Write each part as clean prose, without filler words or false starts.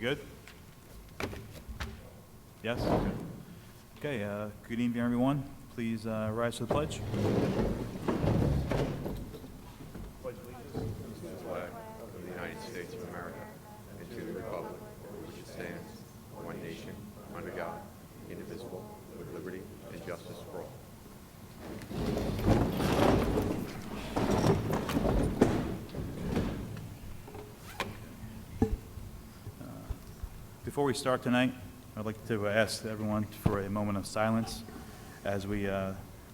good? Yes? Okay, good evening, everyone. Please rise to the pledge. Pledge allegiance to the flag of the United States of America and to the republic for which it stands, one nation, under God, indivisible, with liberty and justice for all. Before we start tonight, I'd like to ask everyone for a moment of silence as we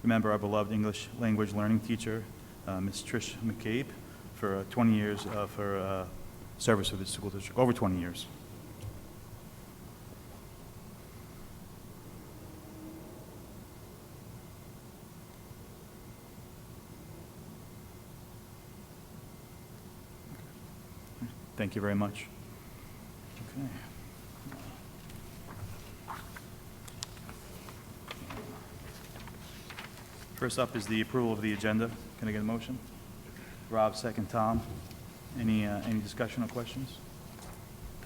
remember our beloved English language learning teacher, Ms. Trish McCabe, for 20 years of her service with the school district, over 20 years. Thank you very much. Okay. First up is the approval of the agenda. Can I get a motion? Rob, second. Tom. Any discussion or questions?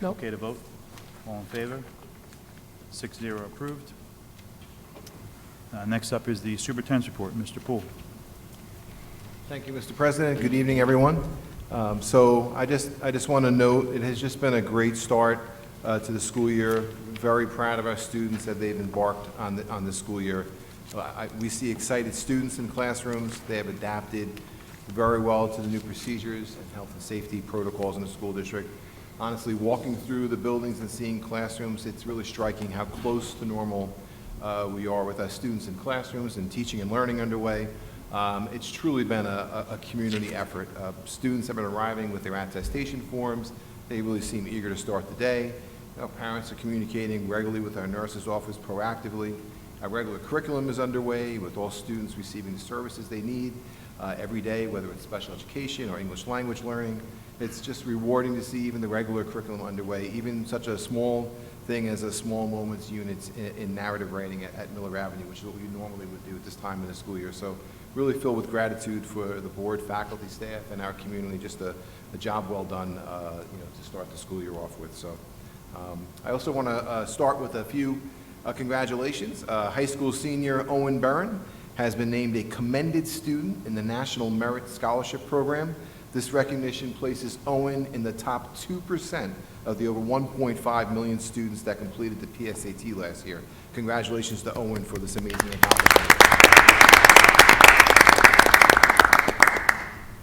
No. Okay to vote? All in favor? 6-0 approved. Next up is the superintendent's report. Mr. Poole. Thank you, Mr. President. Good evening, everyone. So I just want to note it has just been a great start to the school year. Very proud of our students that they've embarked on the school year. We see excited students in classrooms. They have adapted very well to the new procedures and health and safety protocols in the school district. Honestly, walking through the buildings and seeing classrooms, it's really striking how close to normal we are with our students in classrooms and teaching and learning underway. It's truly been a community effort. Students have been arriving with their attestation forms. They really seem eager to start the day. Parents are communicating regularly with our nurse's office proactively. Our regular curriculum is underway with all students receiving the services they need every day, whether it's special education or English language learning. It's just rewarding to see even the regular curriculum underway, even such a small thing as a small moments units in narrative writing at Miller Avenue, which is what we normally would do at this time of the school year. So really filled with gratitude for the board, faculty, staff, and our community. Just a job well done, to start the school year off with. So I also want to start with a few congratulations. High school senior Owen Barron has been named a commended student in the National Merit Scholarship Program. This recognition places Owen in the top 2% of the over 1.5 million students that completed the PSAT last year. Congratulations to Owen for this amazing accomplishment.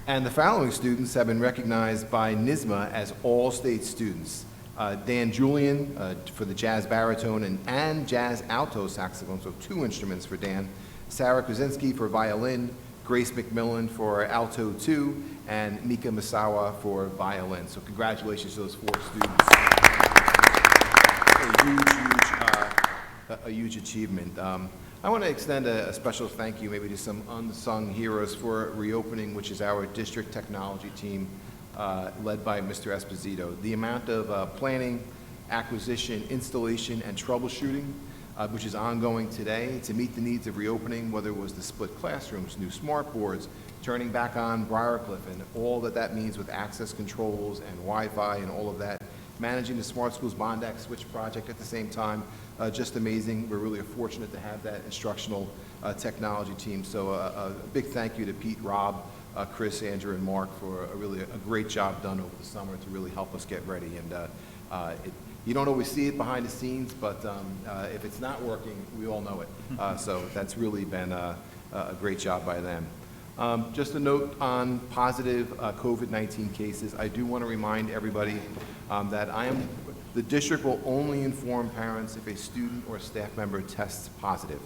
And the following students have been recognized by NYSSMA as all-state students. Dan Julian for the jazz baritone and jazz alto saxophone, so 2 instruments for Dan. Sarah Krasinski for violin, Grace McMillan for alto 2, and Mika Misawa for violin. So congratulations to those 4 students. A huge achievement. I want to extend a special thank you maybe to some unsung heroes for reopening, which is our district technology team led by Mr. Esposito. The amount of planning, acquisition, installation, and troubleshooting which is ongoing today to meet the needs of reopening, whether it was the split classrooms, new smart boards, turning back on Briarcliff, and all that means with access controls and Wi-Fi and all of that. Managing the Smart Schools Bond Act Switch project at the same time, just amazing. We're really fortunate to have that instructional technology team. So a big thank you to Pete, Rob, Chris, Andrew, and Mark for a great job done over the summer to really help us get ready. And you don't always see it behind the scenes, but if it's not working, we all know it. So that's really been a great job by them. Just a note on positive COVID-19 cases. I do want to remind everybody that the district will only inform parents if a student or staff member tests positive.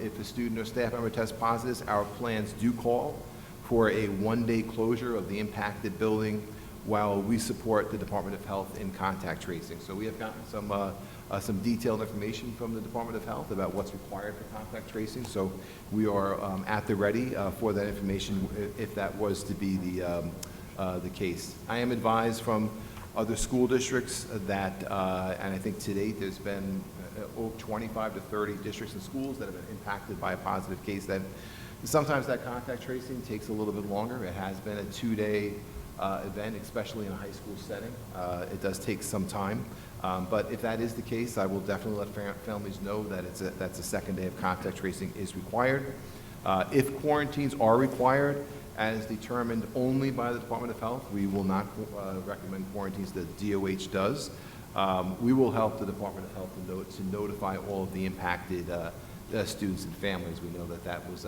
If a student or staff member tests positive, our plans do call for a 1-day closure of the impacted building while we support the Department of Health in contact tracing. So we have gotten some detailed information from the Department of Health about what's required for contact tracing. So we are at the ready for that information if that was to be the case. I am advised from other school districts that, and I think to date there's been 25 to 30 districts and schools that have been impacted by a positive case, that sometimes that contact tracing takes a little bit longer. It has been a 2-day event, especially in a high school setting. It does take some time, but if that is the case, I will definitely let families know that that's a second day of contact tracing is required. If quarantines are required, as determined only by the Department of Health, we will not recommend quarantines. The DOH does. We will help the Department of Health to notify all of the impacted students and families. We know that was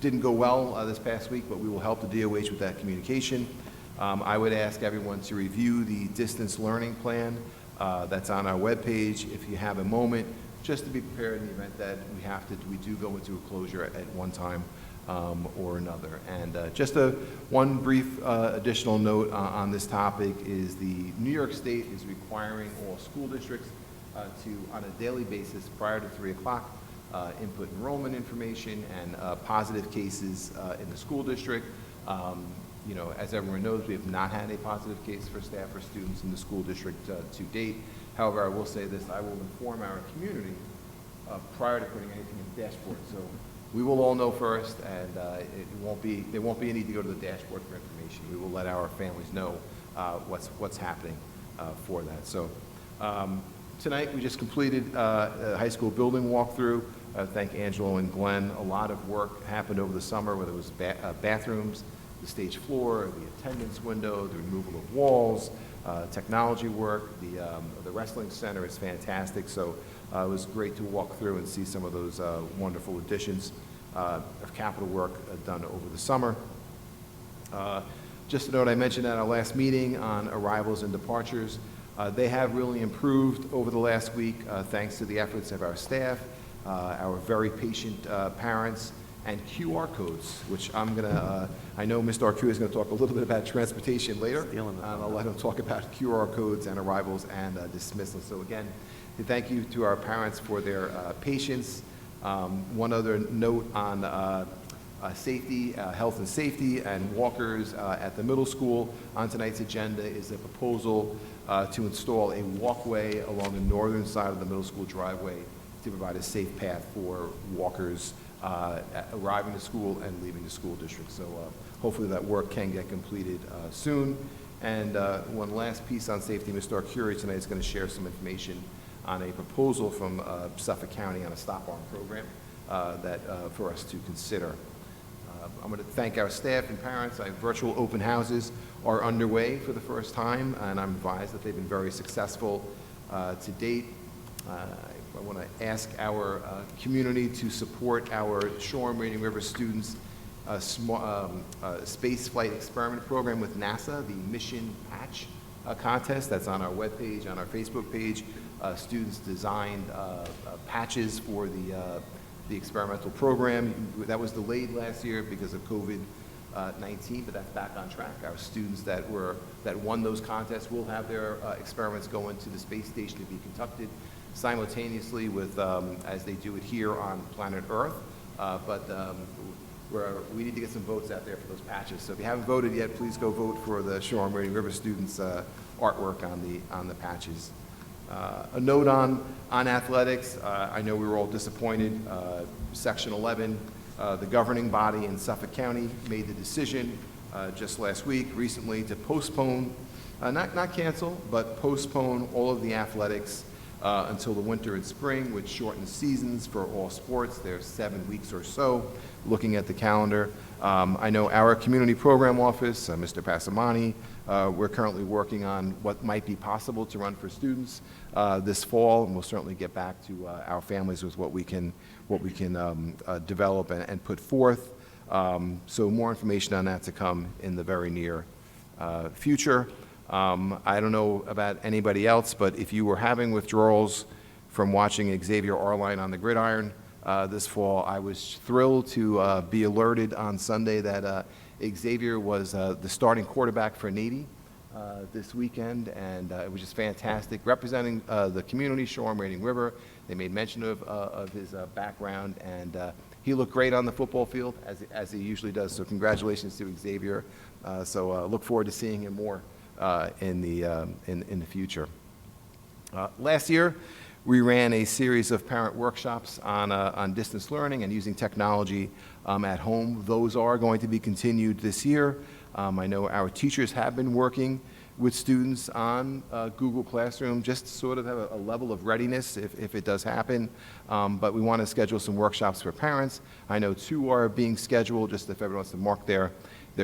didn't go well this past week, but we will help the DOH with that communication. I would ask everyone to review the distance learning plan that's on our webpage if you have a moment, just to be prepared in the event that we do go into a closure at one time or another. And just one brief additional note on this topic is the New York State is requiring all school districts to, on a daily basis prior to 3 o'clock, input enrollment information and positive cases in the school district. You know, as everyone knows, we have not had a positive case for staff or students in the school district to date. However, I will say this, I will inform our community prior to putting anything in the dashboard. So we will all know first, and there won't be a need to go to the dashboard for information. We will let our families know what's happening for that. So tonight we just completed a high school building walkthrough. Thank Angelo and Glenn. A lot of work happened over the summer, whether it was bathrooms, the stage floor, the attendance window, the removal of walls, technology work, the wrestling center is fantastic. So it was great to walk through and see some of those wonderful additions of capital work done over the summer. Just a note, I mentioned at our last meeting on arrivals and departures. They have really improved over the last week thanks to the efforts of our staff, our very patient parents, and QR codes, which I know Mr. Arcu is going to talk a little bit about transportation later, and I'll let him talk about QR codes and arrivals and dismissal. So again, thank you to our parents for their patience. One other note on safety, health and safety, and walkers at the middle school. On tonight's agenda is a proposal to install a walkway along the northern side of the middle school driveway to provide a safe path for walkers arriving to school and leaving the school district. So hopefully that work can get completed soon. And one last piece on safety, Mr. Arcuri tonight is going to share some information on a proposal from Suffolk County on a stop arm program for us to consider. I'm going to thank our staff and parents. Virtual open houses are underway for the first time, and I'm advised that they've been very successful to date. I want to ask our community to support our Shoreham-Wading River students' space flight experiment program with NASA, the Mission Patch contest. That's on our webpage, on our Facebook page. Students designed patches for the experimental program. That was delayed last year because of COVID-19, but that's back on track. Our students that won those contests will have their experiments go into the space station to be conducted simultaneously with, as they do it here on planet Earth. We need to get some votes out there for those patches. So if you haven't voted yet, please go vote for the Shoreham-Wading River students' artwork on the patches. A note on athletics. I know we were all disappointed. Section 11, the governing body in Suffolk County made the decision just last week, recently, to postpone, not cancel, but postpone all of the athletics until the winter and spring, which shortens seasons for all sports. There's 7 weeks or so. Looking at the calendar, I know our community program office, Mr. Passamani, we're currently working on what might be possible to run for students this fall, and we'll certainly get back to our families with what we can develop and put forth. So more information on that to come in the very near future. I don't know about anybody else, but if you were having withdrawals from watching Xavier Arline on the gridiron this fall, I was thrilled to be alerted on Sunday that Xavier was the starting quarterback for Navy this weekend, and it was just fantastic. Representing the community, Shoreham-Wading River, they made mention of his background, and he looked great on the football field, as he usually does, so congratulations to Xavier. So look forward to seeing him more in the future. Last year, we ran a series of parent workshops on distance learning and using technology at home. Those are going to be continued this year. I know our teachers have been working with students on Google Classroom, just to sort of have a level of readiness if it does happen. But we want to schedule some workshops for parents. I know 2 are being scheduled, just if everyone wants to mark their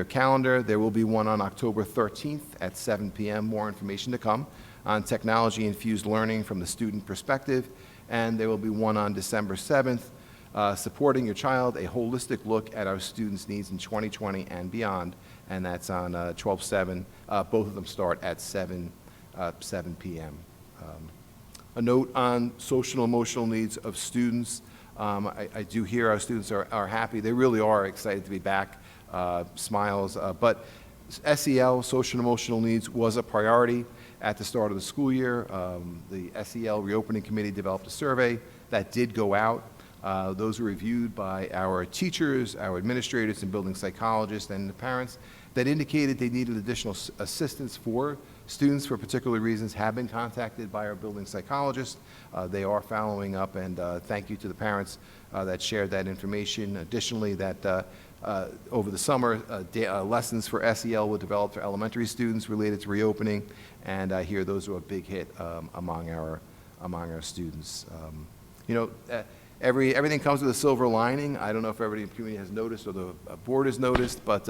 calendar. There will be one on October 13th at 7 p.m. More information to come on technology-infused learning from the student perspective. And there will be one on December 7th, Supporting Your Child, a holistic look at our students' needs in 2020 and beyond. And that's on 12/7. Both of them start at 7 p.m. A note on social and emotional needs of students. I do hear our students are happy. They really are excited to be back, smiles. But SEL, social and emotional needs, was a priority at the start of the school year. The SEL Reopening Committee developed a survey that did go out. Those were reviewed by our teachers, our administrators, and building psychologists, and the parents that indicated they needed additional assistance for students for particular reasons have been contacted by our building psychologists. They are following up, and thank you to the parents that shared that information. Additionally, that over the summer, lessons for SEL were developed for elementary students related to reopening, and I hear those were a big hit among our students. Everything comes with a silver lining. I don't know if everybody in the community has noticed or the board has noticed, but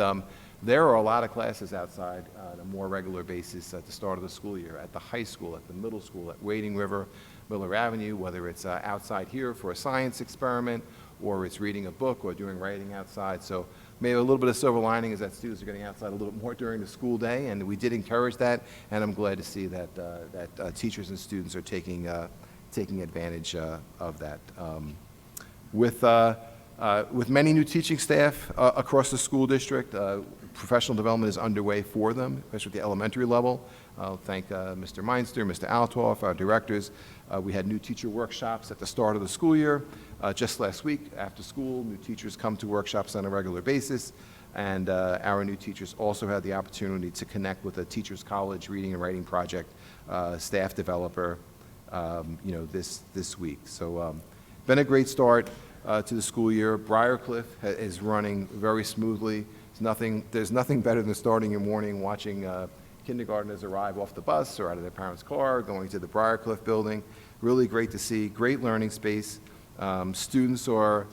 there are a lot of classes outside on a more regular basis at the start of the school year, at the high school, at the middle school, at Wading River, Miller Avenue, whether it's outside here for a science experiment, or it's reading a book or doing writing outside. So maybe a little bit of silver lining is that students are getting outside a little bit more during the school day, and we did encourage that, and I'm glad to see that teachers and students are taking advantage of that. With many new teaching staff across the school district, professional development is underway for them, especially at the elementary level. I'll thank Mr. Meinster, Mr. Altoff, our directors. We had new teacher workshops at the start of the school year. Just last week, after school, new teachers come to workshops on a regular basis, and our new teachers also had the opportunity to connect with a Teachers College Reading and Writing Project staff developer, this week. So, been a great start to the school year. Briarcliff is running very smoothly. There's nothing better than starting your morning watching kindergartners arrive off the bus or out of their parents' car, going to the Briarcliff building. Really great to see. Great learning space. Students here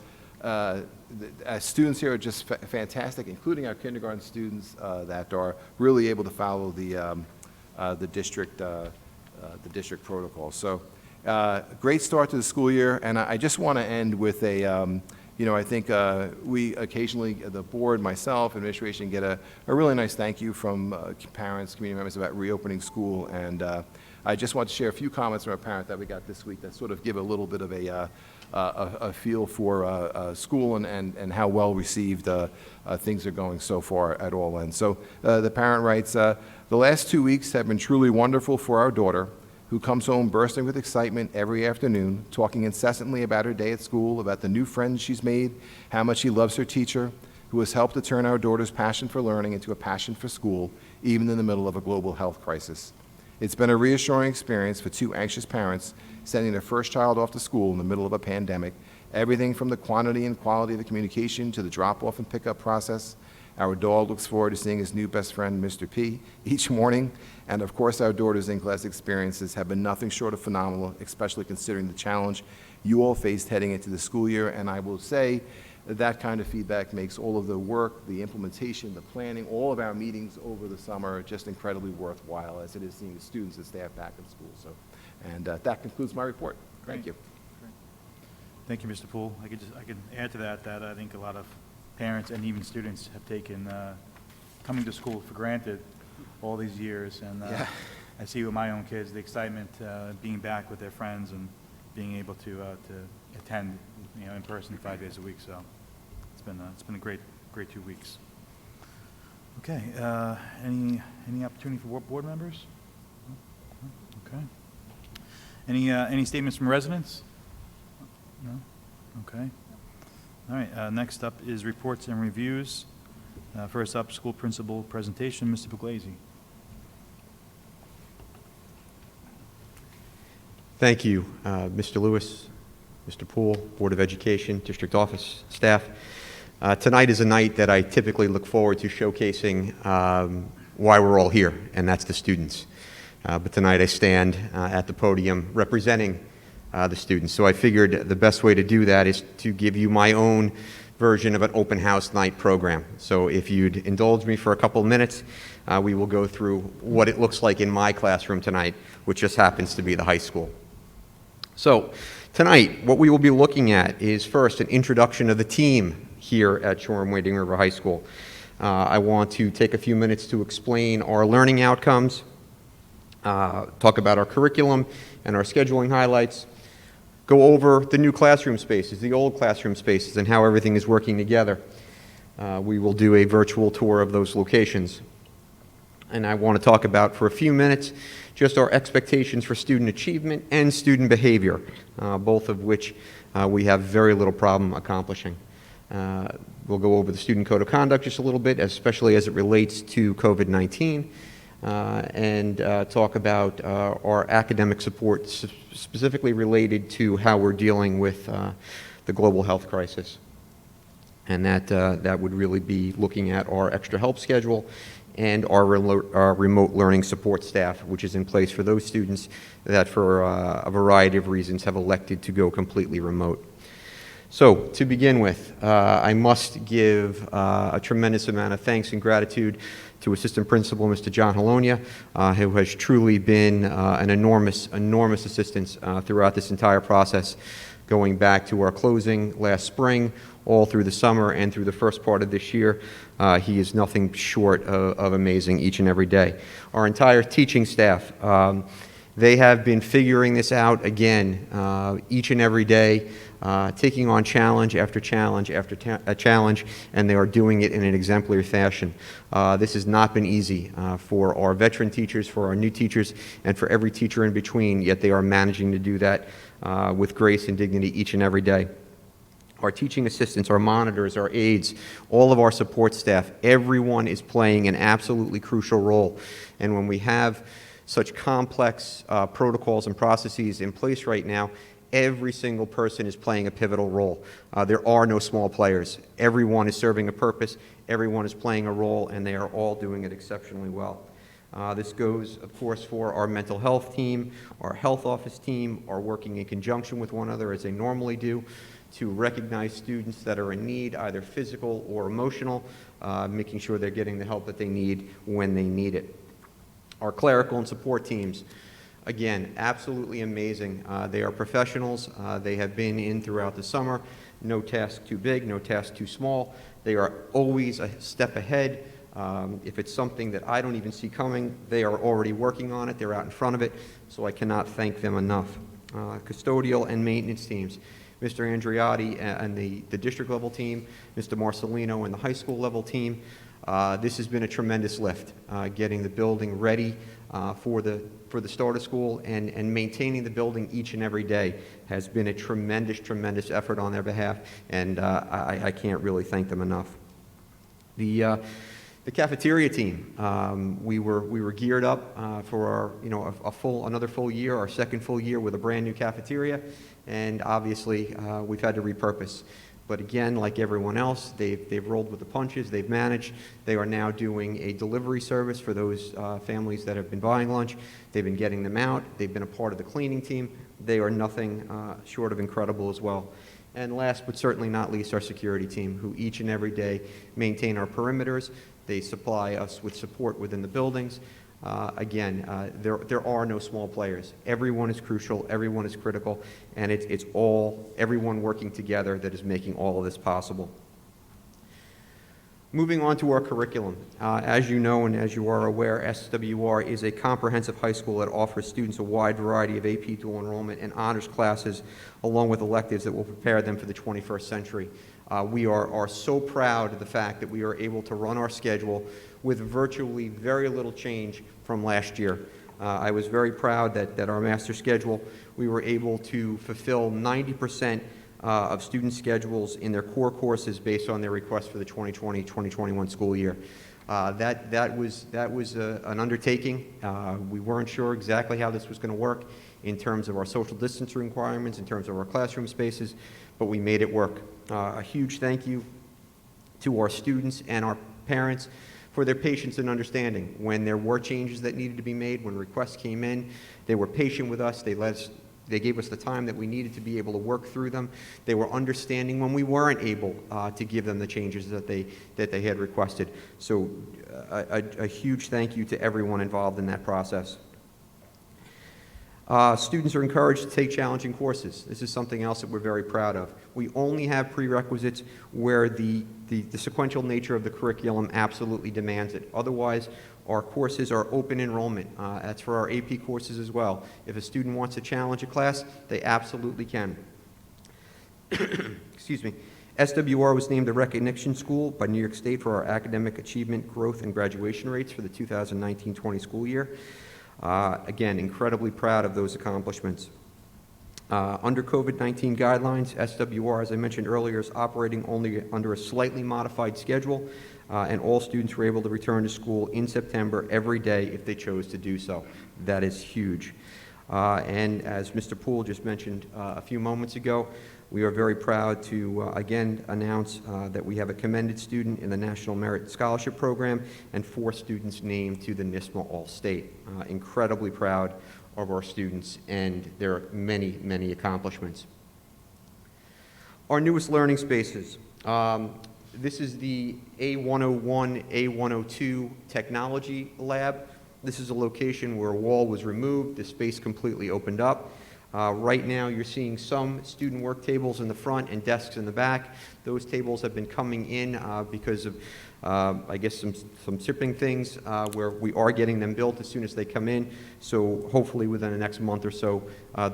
are just fantastic, including our kindergarten students that are really able to follow the district protocol. So, great start to the school year, and I just want to end with I think we occasionally, the board, myself, administration, get a really nice thank you from parents, community members about reopening school, and I just want to share a few comments from a parent that we got this week that sort of give a little bit of a feel for school and how well received things are going so far at all ends. So the parent writes, the last 2 weeks have been truly wonderful for our daughter, who comes home bursting with excitement every afternoon, talking incessantly about her day at school, about the new friends she's made, how much she loves her teacher, who has helped to turn our daughter's passion for learning into a passion for school, even in the middle of a global health crisis. It's been a reassuring experience for 2 anxious parents sending their first child off to school in the middle of a pandemic, everything from the quantity and quality of the communication to the drop-off and pickup process. Our dog looks forward to seeing his new best friend, Mr. P, each morning. And of course, our daughter's in-class experiences have been nothing short of phenomenal, especially considering the challenge you all faced heading into the school year. And I will say that kind of feedback makes all of the work, the implementation, the planning, all of our meetings over the summer just incredibly worthwhile, as it is seeing the students and staff back in school. So, and that concludes my report. Thank you. Great. Thank you, Mr. Poole. I could add to that I think a lot of parents and even students have taken coming to school for granted all these years, and I see with my own kids the excitement being back with their friends and being able to attend in person 5 days a week. So it's been a great 2 weeks. Okay, any opportunity for board members? Okay. Any statements from residents? No. Okay. All right, next up is reports and reviews. First up, school principal presentation, Mr. Pugliese. Thank you, Mr. Lewis, Mr. Poole, Board of Education, District Office staff. Tonight is a night that I typically look forward to showcasing why we're all here, and that's the students. But tonight I stand at the podium representing the students. So I figured the best way to do that is to give you my own version of an open house night program. So if you'd indulge me for a couple of minutes, we will go through what it looks like in my classroom tonight, which just happens to be the high school. So tonight, what we will be looking at is first an introduction of the team here at Shoreham-Wading River High School. I want to take a few minutes to explain our learning outcomes, talk about our curriculum and our scheduling highlights, go over the new classroom spaces, the old classroom spaces, and how everything is working together. We will do a virtual tour of those locations. And I want to talk about, for a few minutes, just our expectations for student achievement and student behavior, both of which we have very little problem accomplishing. We'll go over the student code of conduct just a little bit, especially as it relates to COVID-19, and talk about our academic support specifically related to how we're dealing with the global health crisis. And that would really be looking at our extra help schedule and our remote learning support staff, which is in place for those students that for a variety of reasons have elected to go completely remote. So, to begin with, I must give a tremendous amount of thanks and gratitude to Assistant Principal Mr. John Halonia, who has truly been an enormous assistance throughout this entire process, going back to our closing last spring, all through the summer and through the first part of this year. He is nothing short of amazing each and every day. Our entire teaching staff, they have been figuring this out again each and every day, taking on challenge after challenge after challenge, and they are doing it in an exemplary fashion. This has not been easy for our veteran teachers, for our new teachers, and for every teacher in between, yet they are managing to do that with grace and dignity each and every day. Our teaching assistants, our monitors, our aides, all of our support staff, everyone is playing an absolutely crucial role. And when we have such complex protocols and processes in place right now, every single person is playing a pivotal role. There are no small players. Everyone is serving a purpose, everyone is playing a role, and they are all doing it exceptionally well. This goes, of course, for our mental health team, our health office team, are working in conjunction with one another as they normally do to recognize students that are in need, either physical or emotional, making sure they're getting the help that they need when they need it. Our clerical and support teams, again, absolutely amazing. They are professionals. They have been in throughout the summer. No task too big, no task too small. They are always a step ahead. If it's something that I don't even see coming, they are already working on it. They're out in front of it, so I cannot thank them enough. Custodial and maintenance teams. Mr. Andriotti and the district level team, Mr. Marcelino and the high school level team. This has been a tremendous lift, getting the building ready for the start of school and maintaining the building each and every day has been a tremendous effort on their behalf, and I can't really thank them enough. The cafeteria team, we were geared up for our another full year, our second full year with a brand new cafeteria, and obviously we've had to repurpose. But again, like everyone else, they've rolled with the punches, they've managed. They are now doing a delivery service for those families that have been buying lunch. They've been getting them out. They've been a part of the cleaning team. They are nothing short of incredible as well. And last but certainly not least, our security team, who each and every day maintain our perimeters. They supply us with support within the buildings. There are no small players. Everyone is crucial, everyone is critical, and it's all everyone working together that is making all of this possible. Moving on to our curriculum. As you know and as you are aware, SWR is a comprehensive high school that offers students a wide variety of AP dual enrollment and honors classes, along with electives that will prepare them for the 21st century. We are so proud of the fact that we are able to run our schedule with virtually very little change from last year. I was very proud that our master schedule, we were able to fulfill 90% of student schedules in their core courses based on their request for the 2020-2021 school year. That was an undertaking. We weren't sure exactly how this was going to work in terms of our social distancing requirements, in terms of our classroom spaces, but we made it work. A huge thank you to our students and our parents for their patience and understanding. When there were changes that needed to be made, when requests came in, they were patient with us. They gave us the time that we needed to be able to work through them. They were understanding when we weren't able to give them the changes that they had requested. So a huge thank you to everyone involved in that process. Students are encouraged to take challenging courses. This is something else that we're very proud of. We only have prerequisites where the sequential nature of the curriculum absolutely demands it. Otherwise, our courses are open enrollment. That's for our AP courses as well. If a student wants to challenge a class, they absolutely can. Excuse me. SWR was named a recognition school by New York State for our academic achievement, growth, and graduation rates for the 2019-20 school year. Again, incredibly proud of those accomplishments. Under COVID-19 guidelines, SWR, as I mentioned earlier, is operating only under a slightly modified schedule, and all students were able to return to school in September every day if they chose to do so. That is huge. And as Mr. Poole just mentioned a few moments ago, we are very proud to again announce that we have a commended student in the National Merit Scholarship Program and 4 students named to the NISMA All-State. Incredibly proud of our students and their many, many accomplishments. Our newest learning spaces. This is the A101, A102 Technology Lab. This is a location where a wall was removed, the space completely opened up. Right now you're seeing some student work tables in the front and desks in the back. Those tables have been coming in because of, I guess, some shipping things where we are getting them built as soon as they come in. So hopefully within the next month or so,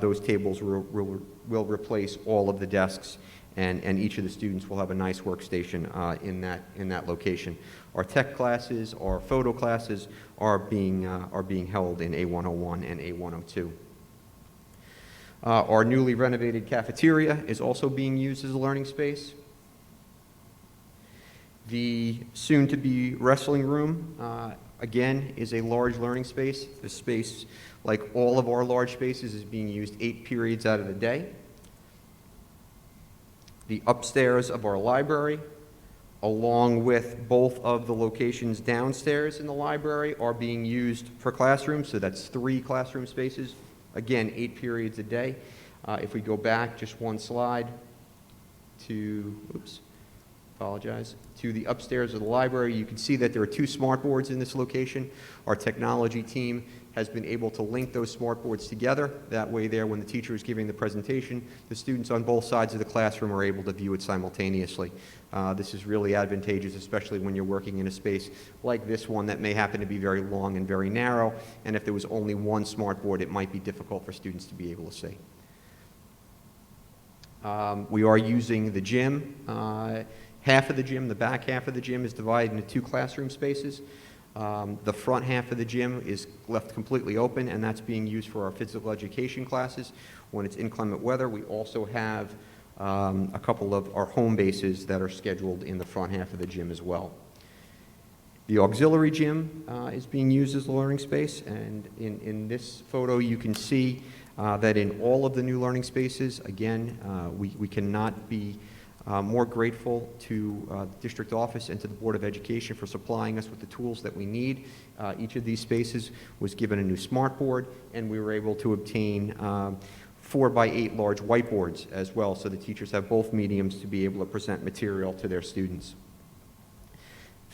those tables will replace all of the desks, and each of the students will have a nice workstation in that location. Our tech classes, our photo classes are being held in A101 and A102. Our newly renovated cafeteria is also being used as a learning space. The soon-to-be wrestling room, again, is a large learning space. The space, like all of our large spaces, is being used 8 periods out of the day. The upstairs of our library, along with both of the locations downstairs in the library, are being used for classrooms, so that's 3 classroom spaces. Again, 8 periods a day. If we go back just one slide to, to the upstairs of the library, you can see that there are 2 smartboards in this location. Our technology team has been able to link those smartboards together. That way there, when the teacher is giving the presentation, the students on both sides of the classroom are able to view it simultaneously. This is really advantageous, especially when you're working in a space like this one that may happen to be very long and very narrow, and if there was only one smartboard, it might be difficult for students to be able to see. We are using the gym. Half of the gym, the back half of the gym, is divided into 2 classroom spaces. The front half of the gym is left completely open, and that's being used for our physical education classes. When it's inclement weather, we also have a couple of our home bases that are scheduled in the front half of the gym as well. The auxiliary gym is being used as a learning space, and in this photo you can see that in all of the new learning spaces, again, we cannot be more grateful to the district office and to the Board of Education for supplying us with the tools that we need. Each of these spaces was given a new smartboard, and we were able to obtain 4x8 large whiteboards as well, so the teachers have both mediums to be able to present material to their students.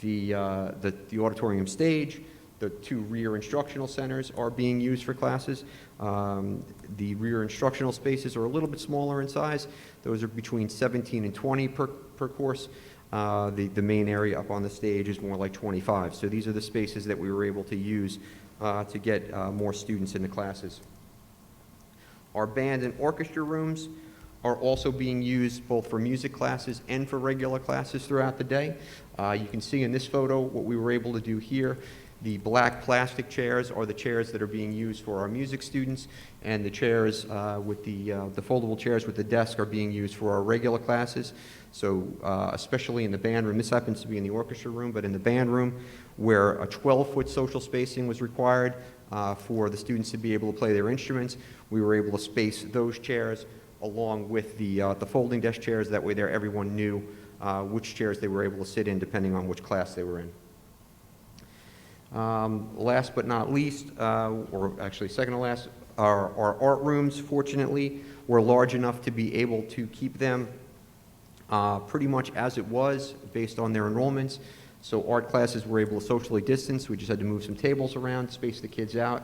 The auditorium stage, the 2 rear instructional centers are being used for classes. The rear instructional spaces are a little bit smaller in size. Those are between 17 and 20 per course. The main area up on the stage is more like 25. So these are the spaces that we were able to use to get more students in the classes. Our band and orchestra rooms are also being used both for music classes and for regular classes throughout the day. You can see in this photo what we were able to do here. The black plastic chairs are the chairs that are being used for our music students, and the chairs with the foldable chairs with the desk are being used for our regular classes. So especially in the band room, this happens to be in the orchestra room, but in the band room where a 12-foot social spacing was required for the students to be able to play their instruments, we were able to space those chairs along with the folding desk chairs. That way there everyone knew which chairs they were able to sit in depending on which class they were in. Last but not least, or actually second to last, our art rooms, fortunately, were large enough to be able to keep them pretty much as it was based on their enrollments. So art classes were able to socially distance. We just had to move some tables around, space the kids out,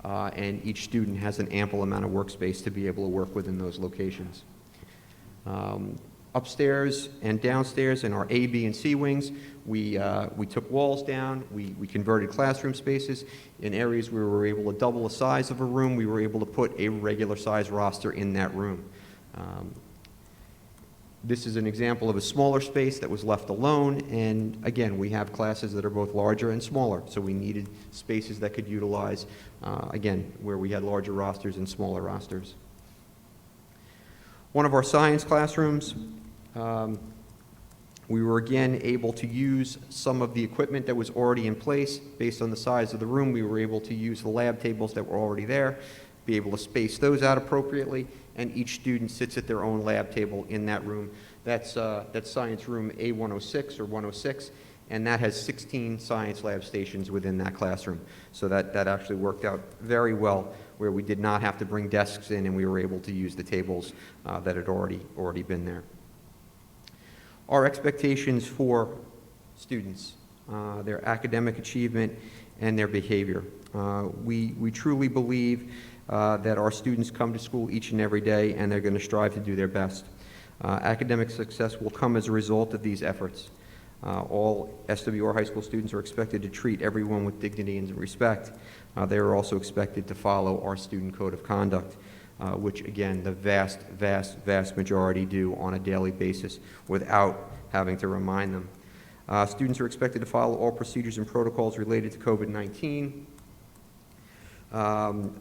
and each student has an ample amount of workspace to be able to work within those locations. Upstairs and downstairs in our A, B, and C wings, we took walls down, we converted classroom spaces. In areas where we were able to double the size of a room, we were able to put a regular size roster in that room. This is an example of a smaller space that was left alone, and again, we have classes that are both larger and smaller, so we needed spaces that could utilize, again, where we had larger rosters and smaller rosters. One of our science classrooms, we were again able to use some of the equipment that was already in place. Based on the size of the room, we were able to use the lab tables that were already there, be able to space those out appropriately, and each student sits at their own lab table in that room. That's science room A106 or 106, and that has 16 science lab stations within that classroom. So that actually worked out very well, where we did not have to bring desks in and we were able to use the tables that had already been there. Our expectations for students, their academic achievement and their behavior. We truly believe that our students come to school each and every day and they're going to strive to do their best. Academic success will come as a result of these efforts. All SWR high school students are expected to treat everyone with dignity and respect. They are also expected to follow our student code of conduct, which again, the vast majority do on a daily basis without having to remind them. Students are expected to follow all procedures and protocols related to COVID-19,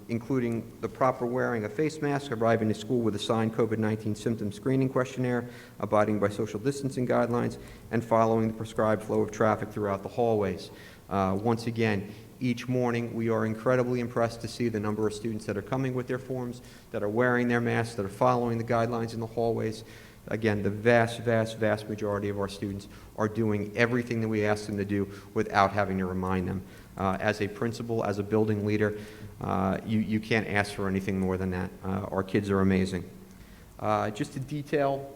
including the proper wearing of face masks, arriving to school with a signed COVID-19 symptom screening questionnaire, abiding by social distancing guidelines, and following the prescribed flow of traffic throughout the hallways. Once again, each morning we are incredibly impressed to see the number of students that are coming with their forms, that are wearing their masks, that are following the guidelines in the hallways. Again, the vast majority of our students are doing everything that we ask them to do without having to remind them. As a principal, as a building leader, you can't ask for anything more than that. Our kids are amazing. Just to detail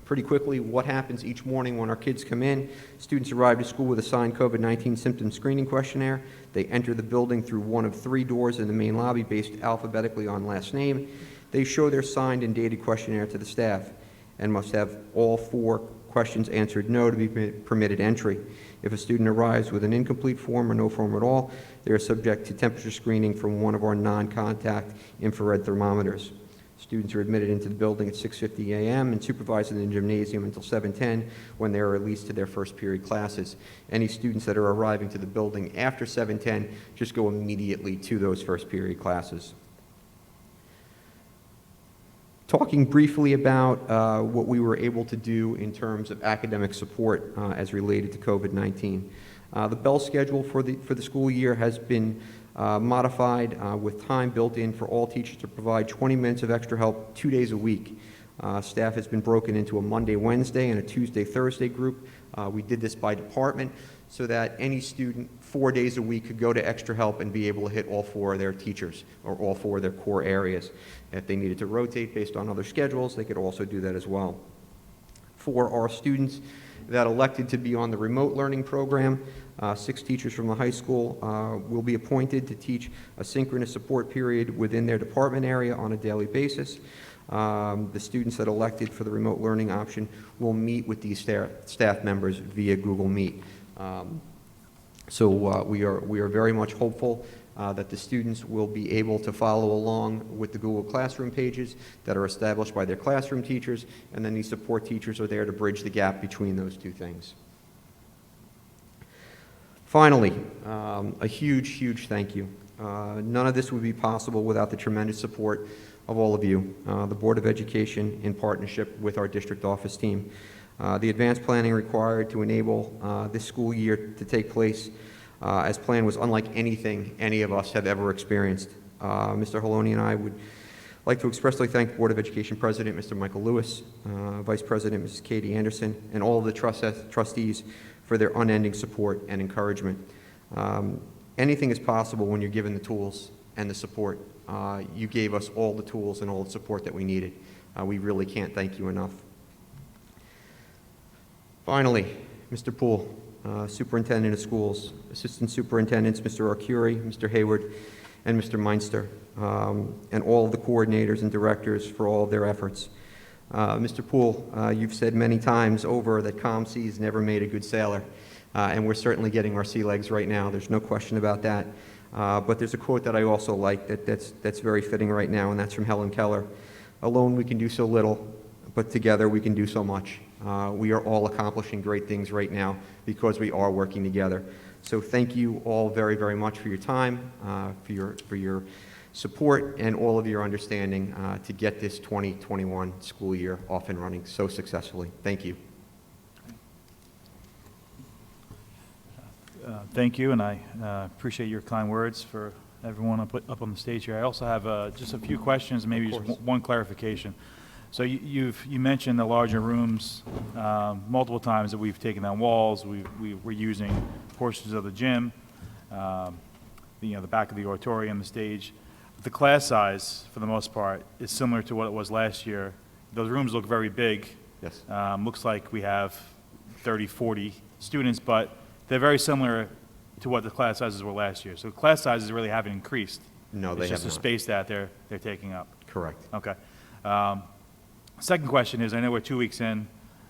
pretty quickly what happens each morning when our kids come in. Students arrive to school with a signed COVID-19 symptom screening questionnaire. They enter the building through one of 3 doors in the main lobby based alphabetically on last name. They show their signed and dated questionnaire to the staff and must have all 4 questions answered no to be permitted entry. If a student arrives with an incomplete form or no form at all, they are subject to temperature screening from one of our non-contact infrared thermometers. Students are admitted into the building at 6:50 a.m. and supervised in the gymnasium until 7:10 when they are released to their first period classes. Any students that are arriving to the building after 7:10 just go immediately to those first period classes. Talking briefly about what we were able to do in terms of academic support as related to COVID-19. The bell schedule for the school year has been modified with time built in for all teachers to provide 20 minutes of extra help 2 days a week. Staff has been broken into a Monday, Wednesday, and a Tuesday, Thursday group. We did this by department so that any student 4 days a week could go to extra help and be able to hit all 4 of their teachers or all 4 of their core areas. If they needed to rotate based on other schedules, they could also do that as well. For our students that elected to be on the remote learning program, 6 teachers from the high school will be appointed to teach a synchronous support period within their department area on a daily basis. The students that elected for the remote learning option will meet with these staff members via Google Meet. So we are very much hopeful that the students will be able to follow along with the Google Classroom pages that are established by their classroom teachers, and then these support teachers are there to bridge the gap between those 2 things. Finally, a huge thank you. None of this would be possible without the tremendous support of all of you, the Board of Education in partnership with our district office team. The advanced planning required to enable this school year to take place as planned was unlike anything any of us have ever experienced. Mr. Haloni and I would I'd like to expressly thank Board of Education President, Mr. Michael Lewis, Vice President, Mrs. Katie Anderson, and all of the trustees for their unending support and encouragement. Anything is possible when you're given the tools and the support. You gave us all the tools and all the support that we needed. We really can't thank you enough. Finally, Mr. Poole, Superintendent of Schools, Assistant Superintendents, Mr. Arcuri, Mr. Hayward, and Mr. Meinster, and all of the coordinators and directors for all of their efforts. Mr. Poole, you've said many times over that calm seas never made a good sailor, and we're certainly getting our sea legs right now. There's no question about that. But there's a quote that I also like that's very fitting right now, and that's from Helen Keller. Alone we can do so little, but together we can do so much. We are all accomplishing great things right now because we are working together. So thank you all very, very much for your time, for your support, and all of your understanding to get this 2021 school year off and running so successfully. Thank you. Thank you, and I appreciate your kind words for everyone up on the stage here. I also have just a few questions, maybe just one clarification. So you mentioned the larger rooms multiple times, that we've taken down walls, we're using portions of the gym, the back of the auditorium, the stage. The class size, for the most part, is similar to what it was last year. Those rooms look very big. Yes. Looks like we have 30, 40 students, but they're very similar to what the class sizes were last year. So class sizes really haven't increased. No, they have not. It's just the space that they're taking up. Correct. Okay. Second question is, I know we're 2 weeks in.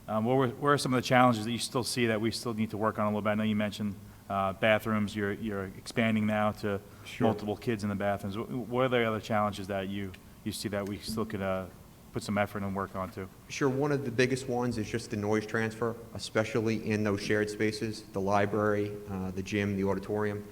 What are some of the challenges that you still see that we still need to work on a little bit? I know you mentioned bathrooms. You're expanding now to multiple kids in the bathrooms. What are the other challenges that you see that we still could put some effort and work on to? Sure. One of the biggest ones is just the noise transfer, especially in those shared spaces, the library, the gym, the auditorium.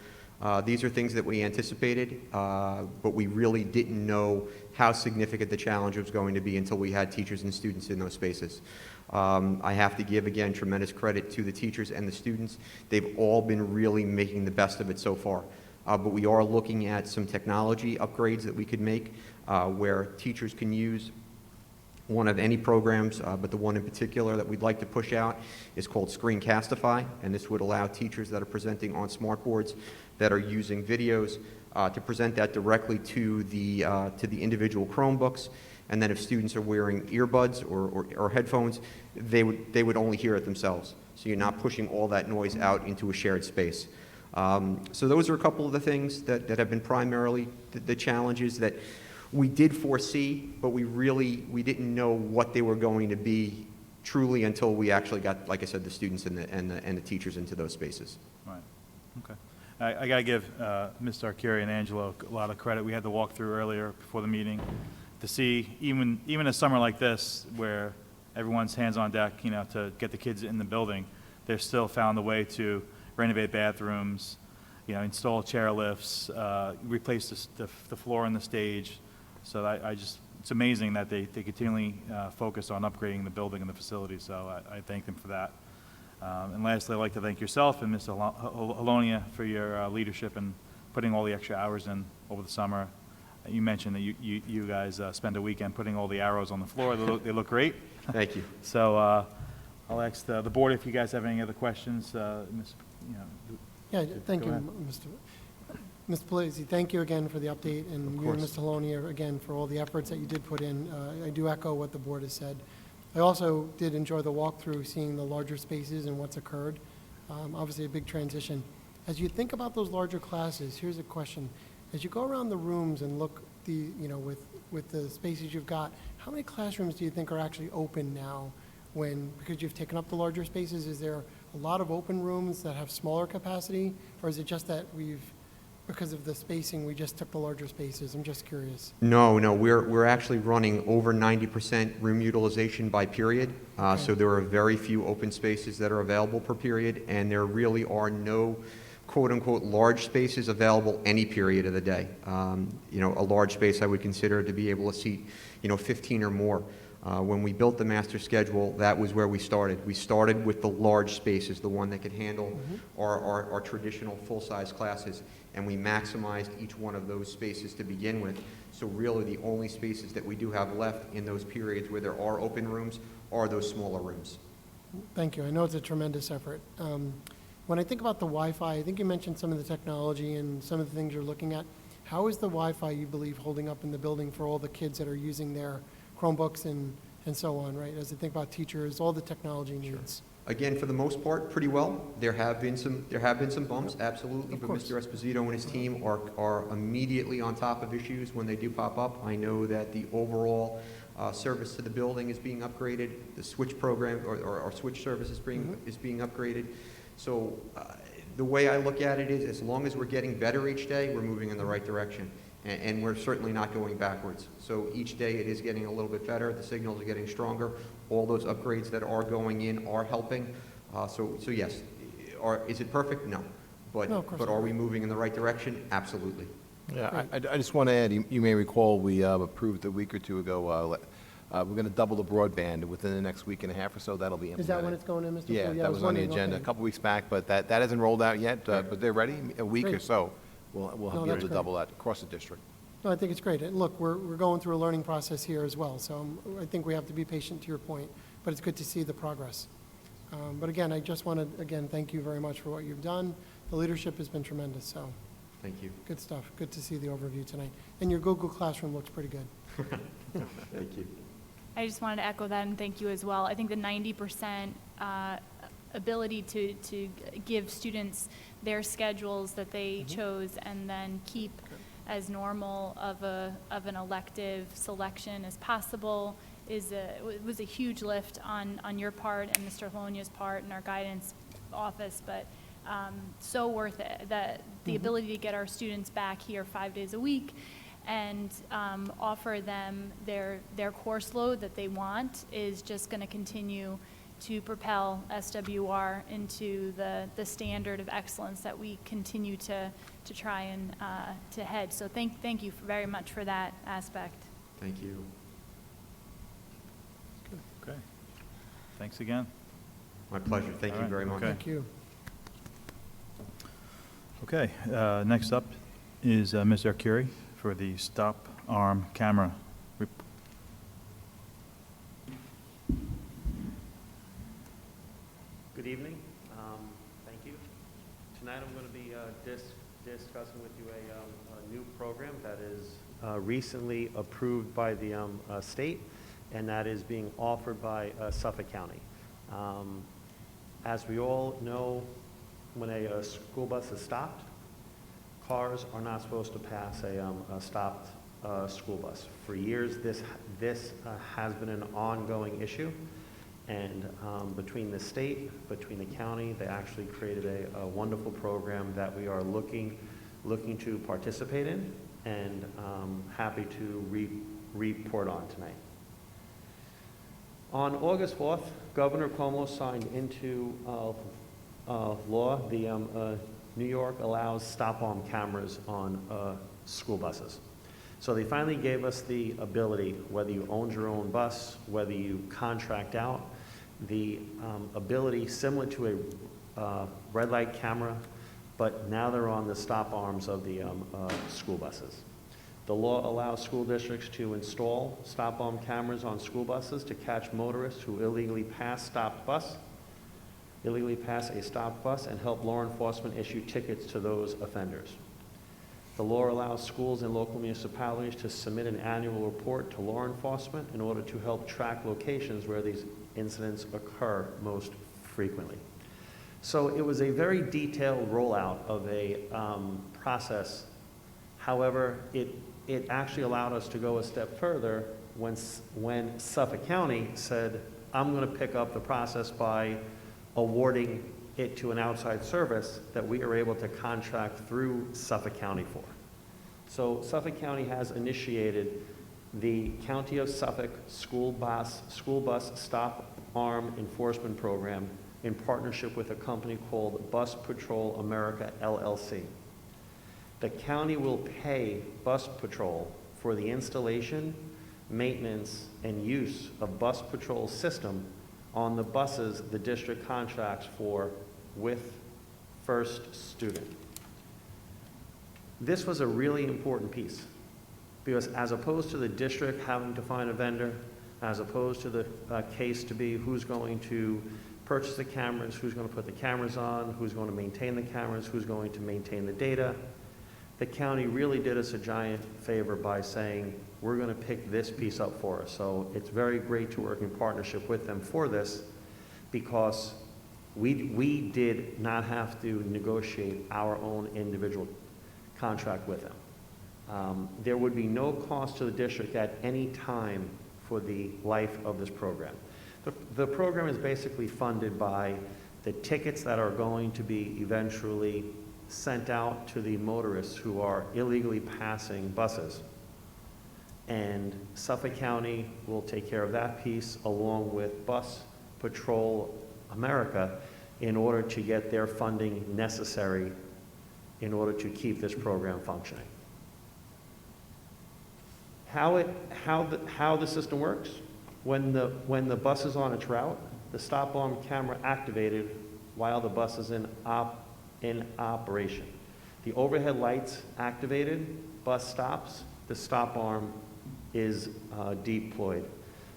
These are things that we anticipated, but we really didn't know how significant the challenge was going to be until we had teachers and students in those spaces. I have to give, again, tremendous credit to the teachers and the students. They've all been really making the best of it so far. But we are looking at some technology upgrades that we could make where teachers can use one of any programs, but the one in particular that we'd like to push out is called Screencastify, and this would allow teachers that are presenting on smartboards that are using videos to present that directly to the individual Chromebooks, and then if students are wearing earbuds or headphones, they would only hear it themselves. So you're not pushing all that noise out into a shared space. So those are a couple of the things that have been primarily the challenges that we did foresee, but we didn't know what they were going to be truly until we actually got, like I said, the students and the teachers into those spaces. Right. Okay. I got to give Mr. Arcuri and Angelo a lot of credit. We had the walkthrough earlier before the meeting to see even a summer like this where everyone's hands on deck, to get the kids in the building, they've still found a way to renovate bathrooms, install chair lifts, replace the floor on the stage. So it's amazing that they continually focus on upgrading the building and the facilities. So I thank them for that. And lastly, I'd like to thank yourself and Mr. Halonia for your leadership and putting all the extra hours in over the summer. You mentioned that you guys spend a weekend putting all the arrows on the floor. They look great. Thank you. So I'll ask the board if you guys have any other questions. Yeah, thank you, Mr. Polizzi. Thank you again for the update, and you and Mr. Halonia again for all the efforts that you did put in. I do echo what the board has said. I also did enjoy the walkthrough, seeing the larger spaces and what's occurred. Obviously, a big transition. As you think about those larger classes, here's a question: as you go around the rooms and look, with the spaces you've got, how many classrooms do you think are actually open now? Because you've taken up the larger spaces, is there a lot of open rooms that have smaller capacity, or is it just that because of the spacing, we just took the larger spaces? I'm just curious. No, we're actually running over 90% room utilization by period. Okay. So there are very few open spaces that are available per period, and there really are no quote-unquote large spaces available any period of the day. A large space I would consider to be able to seat 15 or more. When we built the master schedule, that was where we started. We started with the large spaces, the one that could handle our traditional full-size classes, and we maximized each one of those spaces to begin with. So really the only spaces that we do have left in those periods where there are open rooms are those smaller rooms. Thank you. I know it's a tremendous effort. When I think about the Wi-Fi, I think you mentioned some of the technology and some of the things you're looking at. How is the Wi-Fi, you believe, holding up in the building for all the kids that are using their Chromebooks and so on, right? As I think about teachers, all the technology needs. Again, for the most part, pretty well. There have been some bumps, absolutely, Of but course. Mr. Esposito and his team are immediately on top of issues when they do pop up. I know that the overall service to the building is being upgraded. The switch program or our switch service is being upgraded. So the way I look at it is, as long as we're getting better each day, we're moving in the right direction. And we're certainly not going backwards. So each day it is getting a little bit better. The signals are getting stronger. All those upgrades that are going in are helping. So yes, is it perfect? No. No, of course But not. are we moving in the right direction? Absolutely. Yeah, I just want to add, you may recall, we approved a week or two ago, we're going to double the broadband within the next week and a half or so. That'll be implemented. Is that when it's going in, Mr. Yeah, Floyd? I that was on the wondering, agenda a okay. couple weeks back, but that hasn't rolled out yet, but they're ready. A week or Great. so, we'll No, be able that's to great. double that across the district. No, I think it's great. And look, we're going through a learning process here as well, so I think we have to be patient to your point, but it's good to see the progress. But again, I just want to, again, thank you very much for what you've done. The leadership has been tremendous, so Thank you. good stuff. Good to see the overview tonight. And your Google Classroom looks pretty good. Thank you. I just wanted to echo that and thank you as well. I think the 90% ability to give students their schedules that they chose and then keep as normal of an elective selection as possible was a huge lift on your part and Mr. Holonia's part and our guidance office, but so worth it. That the ability to get our students back here 5 days a week and offer them their course load that they want is just going to continue to propel SWR into the standard of excellence that we continue to try and to head. So thank you very much for that aspect. Thank you. Okay. Thanks again. My pleasure. Thank All you right, very much. okay. Thank you. Okay, next up is Ms. Arcuri for the stop arm camera. Good evening. Thank you. Tonight I'm going to be discussing with you a new program that is recently approved by the state, and that is being offered by Suffolk County. As we all know, when a school bus is stopped, cars are not supposed to pass a stopped school bus. For years, this has been an ongoing issue. And between the state, between the county, they actually created a wonderful program that we are looking to participate in, and happy to report on tonight. On August 4th, Governor Cuomo signed into law the New York allows stop-arm cameras on school buses. So they finally gave us the ability, whether you own your own bus, whether you contract out, the ability similar to a red light camera, but now they're on the stop arms of the school buses. The law allows school districts to install stop arm cameras on school buses to catch motorists who illegally pass a stopped bus and help law enforcement issue tickets to those offenders. The law allows schools and local municipalities to submit an annual report to law enforcement in order to help track locations where these incidents occur most frequently. So it was a very detailed rollout of a process. However, it actually allowed us to go a step further when Suffolk County said, I'm going to pick up the process by awarding it to an outside service that we are able to contract through Suffolk County for. So Suffolk County has initiated the County of Suffolk School Bus Stop Arm Enforcement Program in partnership with a company called Bus Patrol America, LLC. The county will pay Bus Patrol for the installation, maintenance, and use of bus patrol system on the buses the district contracts for with First Student. This was a really important piece, because as opposed to the district having to find a vendor, as opposed to the case to be who's going to purchase the cameras, who's going to put the cameras on, who's going to maintain the cameras, who's going to maintain the data, the county really did us a giant favor by saying, we're going to pick this piece up for us. So it's very great to work in partnership with them for this, because we did not have to negotiate our own individual contract with them. There would be no cost to the district at any time for the life of this program. The program is basically funded by the tickets that are going to be eventually sent out to the motorists who are illegally passing buses. And Suffolk County will take care of that piece along with Bus Patrol America in order to get their funding necessary in order to keep this program functioning. How the system works, when the bus is on its route, the stop arm camera activated while the bus is in operation. The overhead lights activated, bus stops, the stop arm is deployed.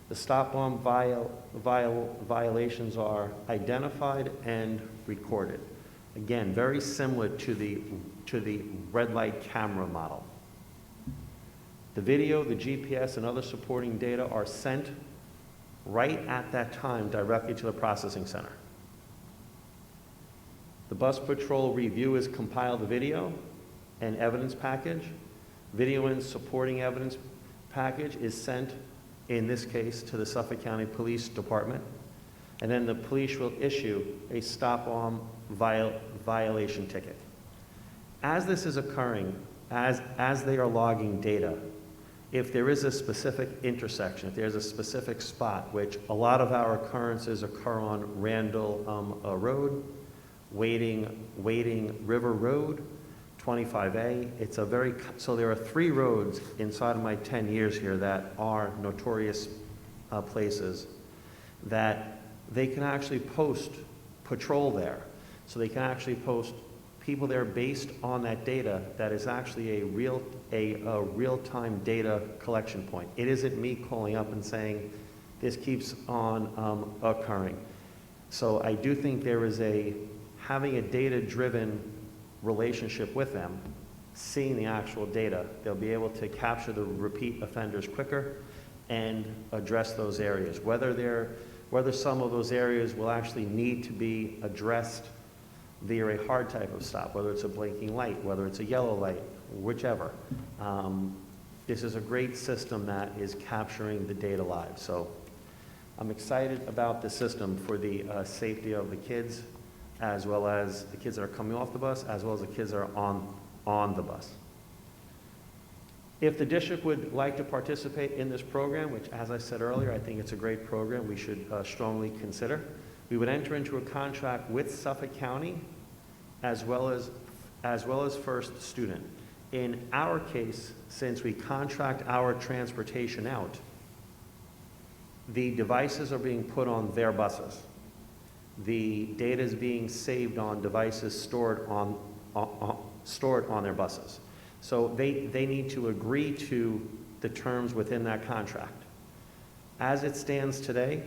The stop arm violations are identified and recorded. Again, very similar to the red light camera model. The video, the GPS, and other supporting data are sent right at that time directly to the processing center. The bus patrol reviewers compile the video and evidence package. Video and supporting evidence package is sent, in this case, to the Suffolk County Police Department. And then the police will issue a stop arm violation ticket. As this is occurring, as they are logging data, if there is a specific intersection, if there's a specific spot, which a lot of our occurrences occur on Randall Road, Wading River Road, 25A. It's a very, so there are 3 roads inside of my 10 years here that are notorious places that they can actually post patrol there. So they can actually post people there based on that data that is actually a real-time data collection point. It isn't me calling up and saying, this keeps on occurring. So I do think there is having a data-driven relationship with them, seeing the actual data, they'll be able to capture the repeat offenders quicker and address those areas. Whether some of those areas will actually need to be addressed via a hard type of stop, whether it's a blinking light, whether it's a yellow light, whichever. This is a great system that is capturing the data live. So I'm excited about the system for the safety of the kids, as well as the kids that are coming off the bus, as well as the kids that are on the bus. If the district would like to participate in this program, which, as I said earlier, I think it's a great program we should strongly consider, we would enter into a contract with Suffolk County as well as First Student. In our case, since we contract our transportation out, the devices are being put on their buses. The data is being saved on devices stored on their buses. So they need to agree to the terms within that contract. As it stands today,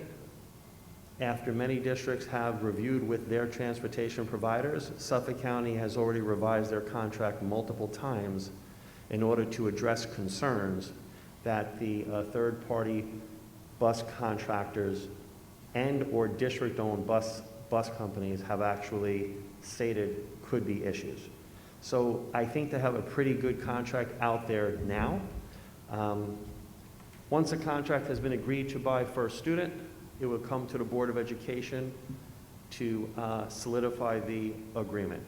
after many districts have reviewed with their transportation providers, Suffolk County has already revised their contract multiple times in order to address concerns that the third-party bus contractors and or district-owned bus companies have actually stated could be issues. So I think they have a pretty good contract out there now. Once a contract has been agreed to by First Student, it will come to the Board of Education to solidify the agreement.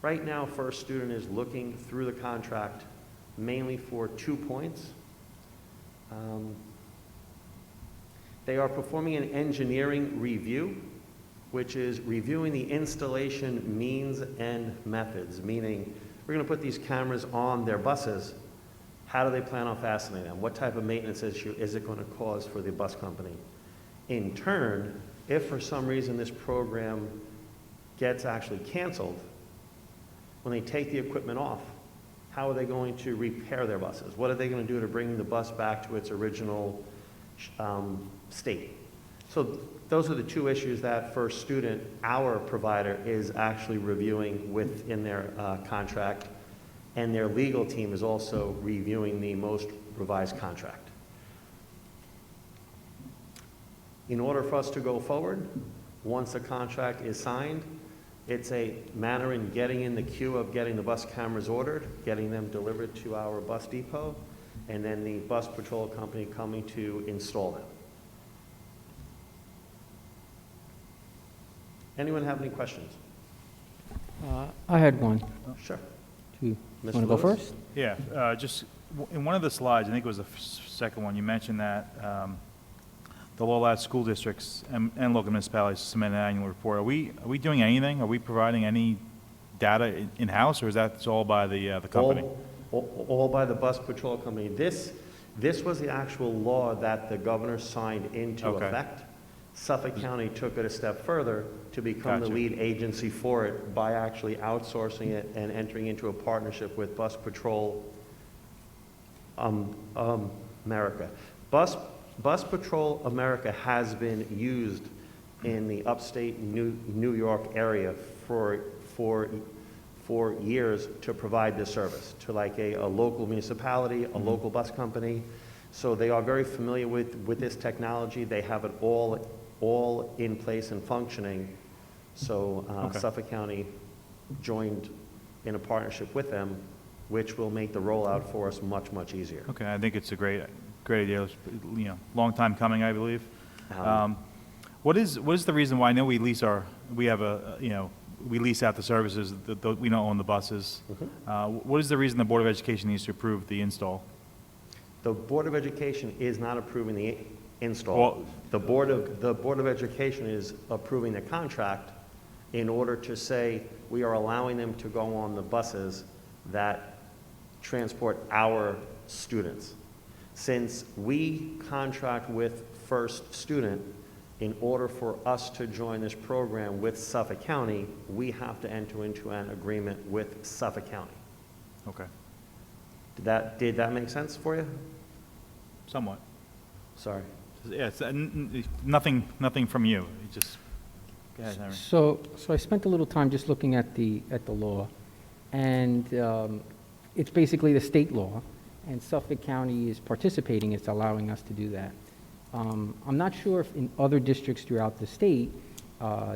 Right now, First Student is looking through the contract mainly for 2 points. They are performing an engineering review, which is reviewing the installation means and methods, meaning we're going to put these cameras on their buses. How do they plan on fastening them? What type of maintenance issue is it going to cause for the bus company? In turn, if for some reason this program gets actually canceled, when they take the equipment off, how are they going to repair their buses? What are they going to do to bring the bus back to its original state? So those are the two issues that for student, our provider is actually reviewing within their contract, and their legal team is also reviewing the most revised contract. In order for us to go forward, once the contract is signed, it's a matter in getting in the queue of getting the bus cameras ordered, getting them delivered to our bus depot, and then the bus patrol company coming to install them. Anyone have any questions? I had one. Sure. Do you Mr. want to go Lewis? first? Yeah, in one of the slides, I think it was the second one, you mentioned that the law allows school districts and local municipalities to submit an annual report. Are we doing anything? Are we providing any data in-house, or is that all by the company? All by the bus patrol company. This was the actual law that the governor signed into Okay. effect. Suffolk County took it a step further to become the Gotcha. lead agency for it by actually outsourcing it and entering into a partnership with Bus Patrol America. Bus Patrol America has been used in the upstate New York area for years to provide this service to like a local municipality, a local bus company. So they are very familiar with this technology. They have it all in place and functioning. So Okay. Suffolk County joined in a partnership with them, which will make the rollout for us much, much easier. Okay, I think it's a great idea. It's, long time coming, I believe. What is the reason why? I know we lease we lease out the services. We don't own the buses. What is the reason the Board of Education needs to approve the install? The Board of Education is not approving the install. Well- The Board of Education is approving the contract in order to say we are allowing them to go on the buses that transport our students. Since we contract with First Student, in order for us to join this program with Suffolk County, we have to enter into an agreement with Suffolk County. Okay, Did that make sense for you? somewhat. Sorry. Yeah, it's, nothing from you. It just, go ahead, Henry. So I spent a little time just looking at the law, and it's basically the state law, and Suffolk County is participating, it's allowing us to do that. I'm not sure if in other districts throughout the state,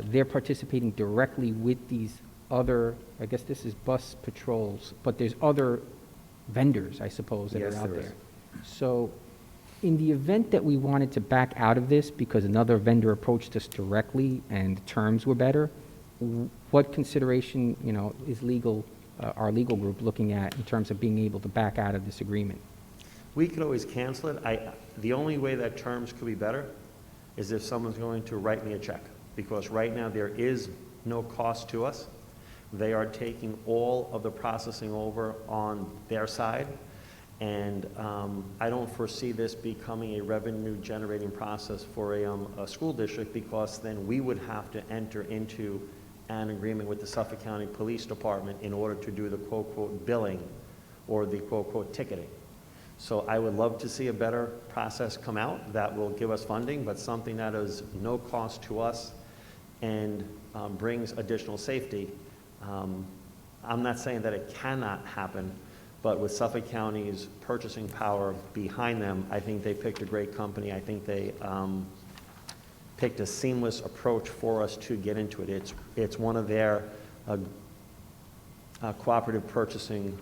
they're participating directly with these other, I guess this is bus patrols, but there's other vendors, I suppose, that Yes, are out there is. there. So in the event that we wanted to back out of this because another vendor approached us directly and the terms were better, what consideration, is our legal group looking at in terms of being able to back out of this agreement? We could always cancel it. The only way that terms could be better is if someone's going to write me a check, because right now there is no cost to us. They are taking all of the processing over on their side, and I don't foresee this becoming a revenue-generating process for a school district, because then we would have to enter into an agreement with the Suffolk County Police Department in order to do the quote-quote billing or the quote-quote ticketing. So I would love to see a better process come out that will give us funding, but something that is no cost to us and brings additional safety. I'm not saying that it cannot happen, but with Suffolk County's purchasing power behind them, I think they picked a great company. I think they picked a seamless approach for us to get into it. It's one of their cooperative purchasing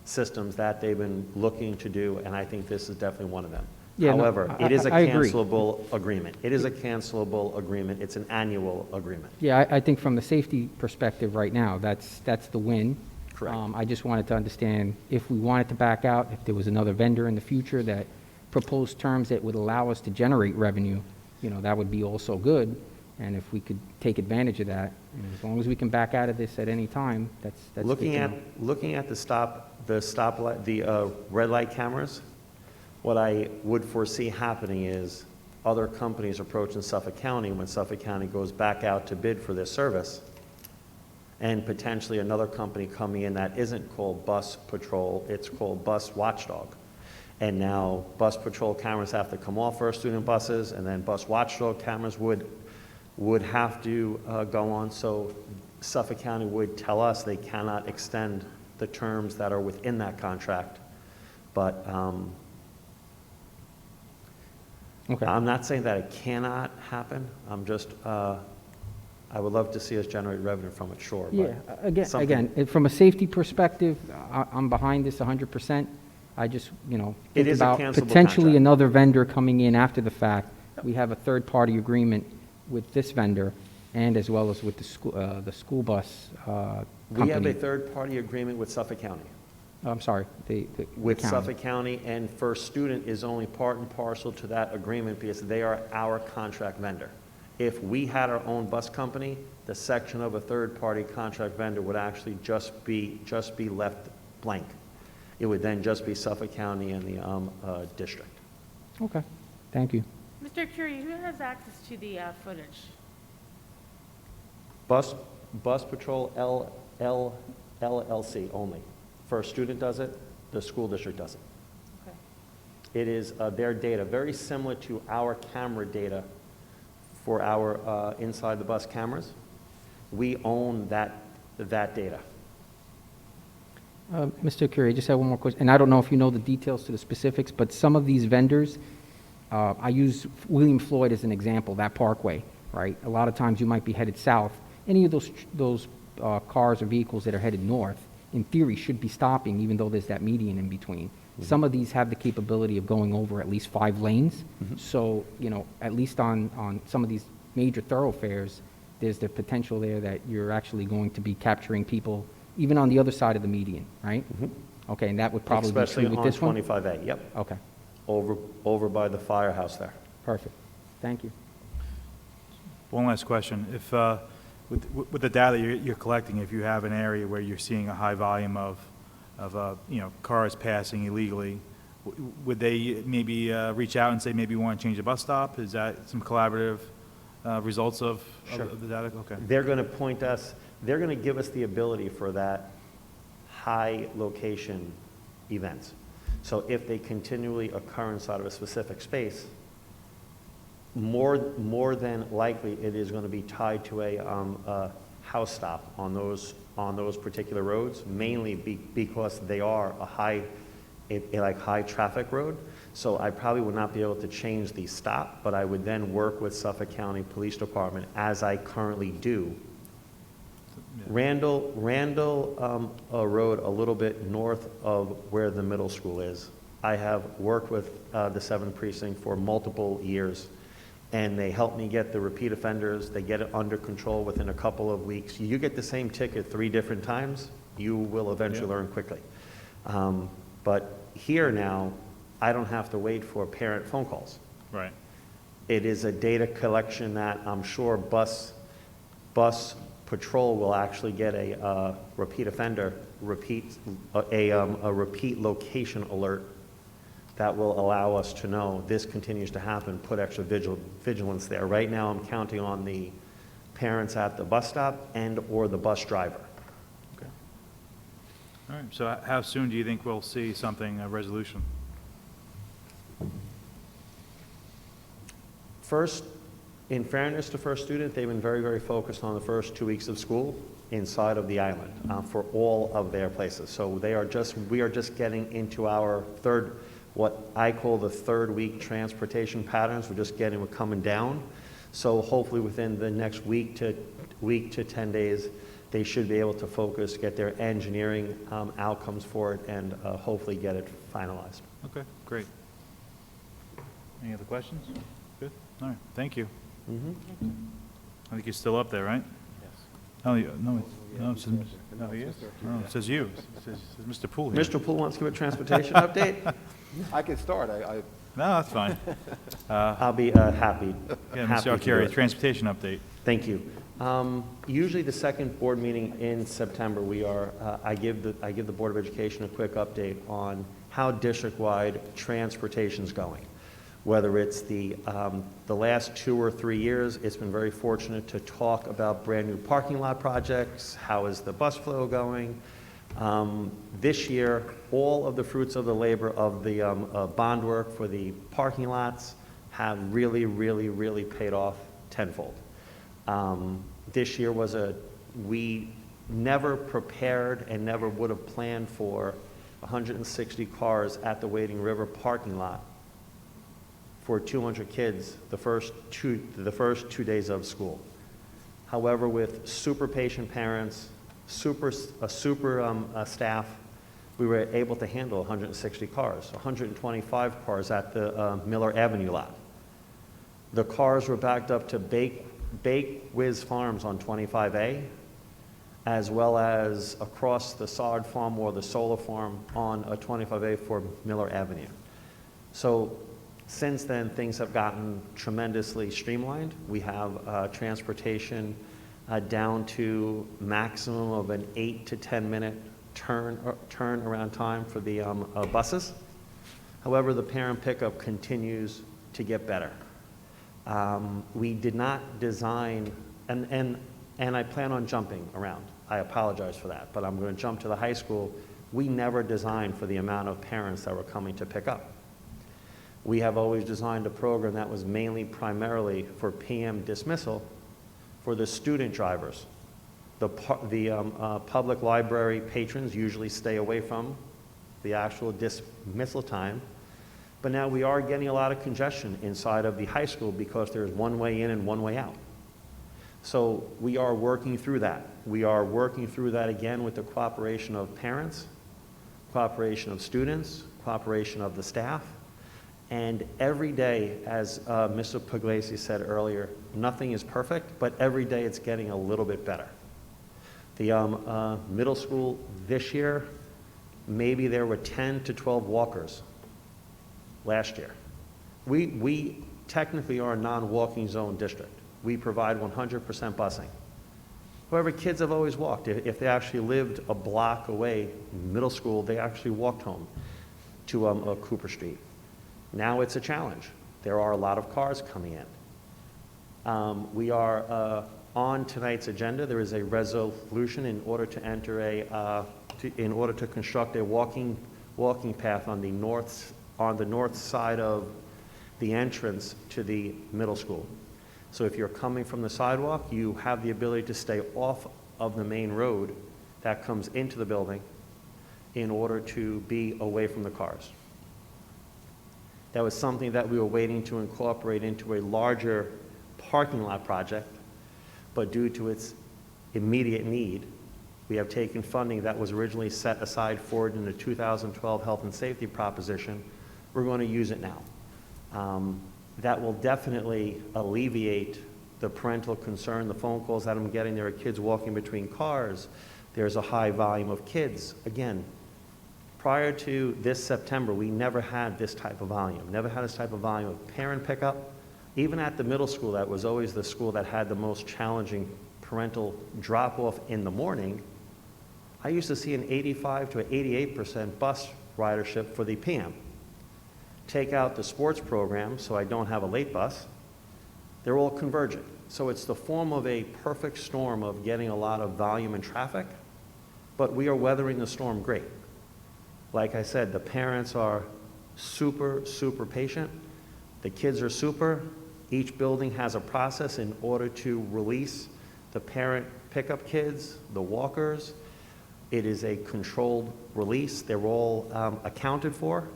systems that they've been looking to do, and I think this is definitely one of them. Yeah, no, However, it is a I agree. cancelable agreement. It is a cancelable agreement. It's an annual agreement. Yeah, I think from the safety perspective right now, that's the win. Correct. I just wanted to understand if we wanted to back out, if there was another vendor in the future that proposed terms that would allow us to generate revenue, that would be also good. And if we could take advantage of that, And as long as we can back out of this at any time, that's good Looking to at, know. looking at the stoplight, the red light cameras, what I would foresee happening is other companies approaching Suffolk County when Suffolk County goes back out to bid for this service, and potentially another company coming in that isn't called Bus Patrol, it's called Bus Watchdog. And now Bus Patrol cameras have to come off First Student buses, and then Bus Watchdog cameras would have to go on. So Suffolk County would tell us they cannot extend the terms that are within that contract. But Okay. I'm not saying that it cannot happen. I'm just, I would love to see us generate revenue from it, sure. but Yeah, something- from a safety perspective, I'm behind this 100%. I just, It think is a about cancelable potentially contract. another vendor coming in after the fact. We have a third-party agreement with this vendor and as well as with the school bus company. We have a third-party agreement with Suffolk County. I'm sorry, the With county. Suffolk County, and First Student is only part and parcel to that agreement because they are our contract vendor. If we had our own bus company, the section of a third-party contract vendor would actually just be left blank. It would then just be Suffolk County and the district. Okay, thank you. Mr. Curie, who has access to the footage? Bus Patrol LLC only. First Student does it, the school district does it. Okay. It is their data, very similar to our camera data for our inside the bus cameras. We own that data. Mr. Curie, I just have one more question, and I don't know if you know the details to the specifics, but some of these vendors, I use William Floyd as an example, that parkway, right? A lot of times you might be headed south. Any of those cars or vehicles that are headed north, in theory, should be stopping, even though there's that median in between. Some of these have the capability of going over at least 5 lanes. So, at least on some of these major thoroughfares, there's the potential there that you're actually going to be capturing people even on the other side of the median, right? Okay, and that would probably be Especially true with on this one? 25A, yep. Okay, Over by the firehouse there. perfect. Thank you. One last question. If, with the data you're collecting, if you have an area where you're seeing a high volume of cars passing illegally, would they maybe reach out and say, maybe we want to change the bus stop? Is that some collaborative results of the data? Okay. They're going to point us, they're going to give us the ability for that high location events. So if they continually occur inside of a specific space, more than likely it is going to be tied to a house stop on those particular roads, mainly because they are a high traffic road. So I probably would not be able to change the stop, but I would then work with Suffolk County Police Department as I currently do. Randall Road, a little bit north of where the middle school is. I have worked with the 7th Precinct for multiple years, and they help me get the repeat offenders. They get it under control within a couple of weeks. You get the same ticket 3 different times, you will eventually learn quickly. But here now, I don't have to wait for parent phone calls. Right. It is a data collection that I'm sure Bus Patrol will actually get a repeat offender, a repeat location alert that will allow us to know this continues to happen, put extra vigilance there. Right now, I'm counting on the parents at the bus stop and/or the bus driver. Okay. All right. So how soon do you think we'll see something, a resolution? First, in fairness to First Student, they've been very, very focused on the first 2 weeks of school inside of the island for all of their places. So we are just getting into our what I call the third week transportation patterns. We're coming down. So hopefully within the next week to 10 days, they should be able to focus, get their engineering outcomes for it, and hopefully get it finalized. Okay, great. Any other questions? Good. All right. Thank you. I think you're still up there, right? Yes. Oh, no, it says, no, he is? No, it says you. It says Mr. Poole here. Mr. Poole wants to give a transportation update? I can start. No, that's fine. I'll be happy. Yeah, happy Mr. to do Alcieri, it. transportation update. Thank you. Usually the second board meeting in September, I give the Board of Education a quick update on how district-wide transportation's going. Whether it's the last 2 or 3 years, it's been very fortunate to talk about brand-new parking lot projects, how is the bus flow going. This year, all of the fruits of the labor of the bond work for the parking lots have really, really, really paid off tenfold. This year we never prepared and never would have planned for 160 cars at the Wading River parking lot for 200 kids the first 2 days of school. However, with super patient parents, super staff, we were able to handle 160 cars, 125 cars at the Miller Avenue lot. The cars were backed up to Bake Whiz Farms on 25A, as well as across the Sod Farm or the Solar Farm on 25A for Miller Avenue. So since then, things have gotten tremendously streamlined. We have transportation down to maximum of an 8 to 10 minute turn around time for the buses. However, the parent pickup continues to get better. We did not design, and I plan on jumping around. I apologize for that, but I'm going to jump to the high school. We never designed for the amount of parents that were coming to pick up. We have always designed a program that was primarily for PM dismissal for the student drivers. The public library patrons usually stay away from the actual dismissal time. But now we are getting a lot of congestion inside of the high school because there's one way in and one way out. So we are working through that. We are working through that again with the cooperation of parents, cooperation of students, cooperation of the staff. And every day, as Mr. Puglisi said earlier, nothing is perfect, but every day it's getting a little bit better. The middle school this year, maybe there were 10 to 12 walkers last year. We technically are a non-walking zone district. We provide 100% busing. However, kids have always walked. If they actually lived a block away, middle school, they actually walked home to Cooper Street. Now it's a challenge. There are a lot of cars coming in. We are on tonight's agenda. There is a resolution in order to construct a walking path on the north side of the entrance to the middle school. So if you're coming from the sidewalk, you have the ability to stay off of the main road that comes into the building in order to be away from the cars. That was something that we were waiting to incorporate into a larger parking lot project, but due to its immediate need, we have taken funding that was originally set aside for it in the 2012 Health and Safety proposition. We're going to use it now. That will definitely alleviate the parental concern, the phone calls that I'm getting. There are kids walking between cars. There's a high volume of kids. Again, prior to this September, we never had this type of volume, never had this type of volume of parent pickup. Even at the middle school, that was always the school that had the most challenging parental drop-off in the morning. I used to see an 85 to 88% bus ridership for the PM. Take out the sports program, so I don't have a late bus. They're all convergent. So it's the form of a perfect storm of getting a lot of volume and traffic, but we are weathering the storm great. Like I said, the parents are super, super patient. The kids are super. Each building has a process in order to release the parent pickup kids, the walkers. It is a controlled release. They're all accounted for.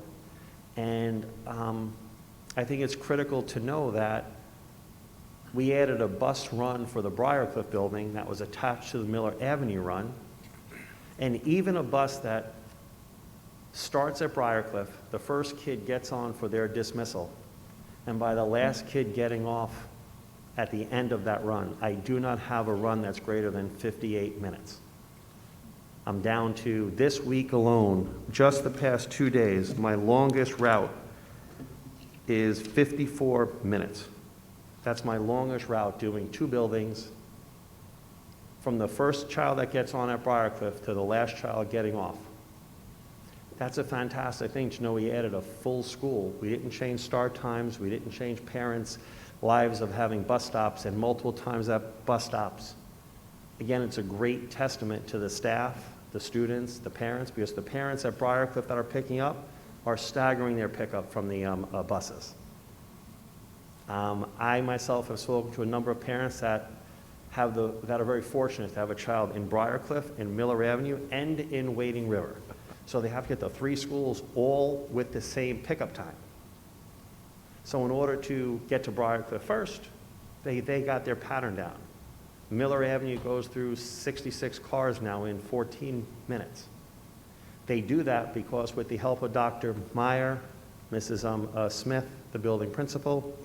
And I think it's critical to know that we added a bus run for the Briarcliff building that was attached to the Miller Avenue run. And even a bus that starts at Briarcliff, the first kid gets on for their dismissal, and by the last kid getting off at the end of that run, I do not have a run that's greater than 58 minutes. I'm down to, this week alone, just the past 2 days, my longest route is 54 minutes. That's my longest route, doing 2 buildings from the first child that gets on at Briarcliff to the last child getting off. That's a fantastic thing to know we added a full school. We didn't change start times, we didn't change parents' lives of having bus stops and multiple times at bus stops. Again, it's a great testament to the staff, the students, the parents, because the parents at Briarcliff that are picking up are staggering their pickup from the buses. I myself have spoken to a number of parents that are very fortunate to have a child in Briarcliff, in Miller Avenue, and in Wading River. So they have to get the 3 schools all with the same pickup time. So in order to get to Briarcliff first, they got their pattern down. Miller Avenue goes through 66 cars now in 14 minutes. They do that because with the help of Dr. Meyer, Mrs. Smith, the building principal,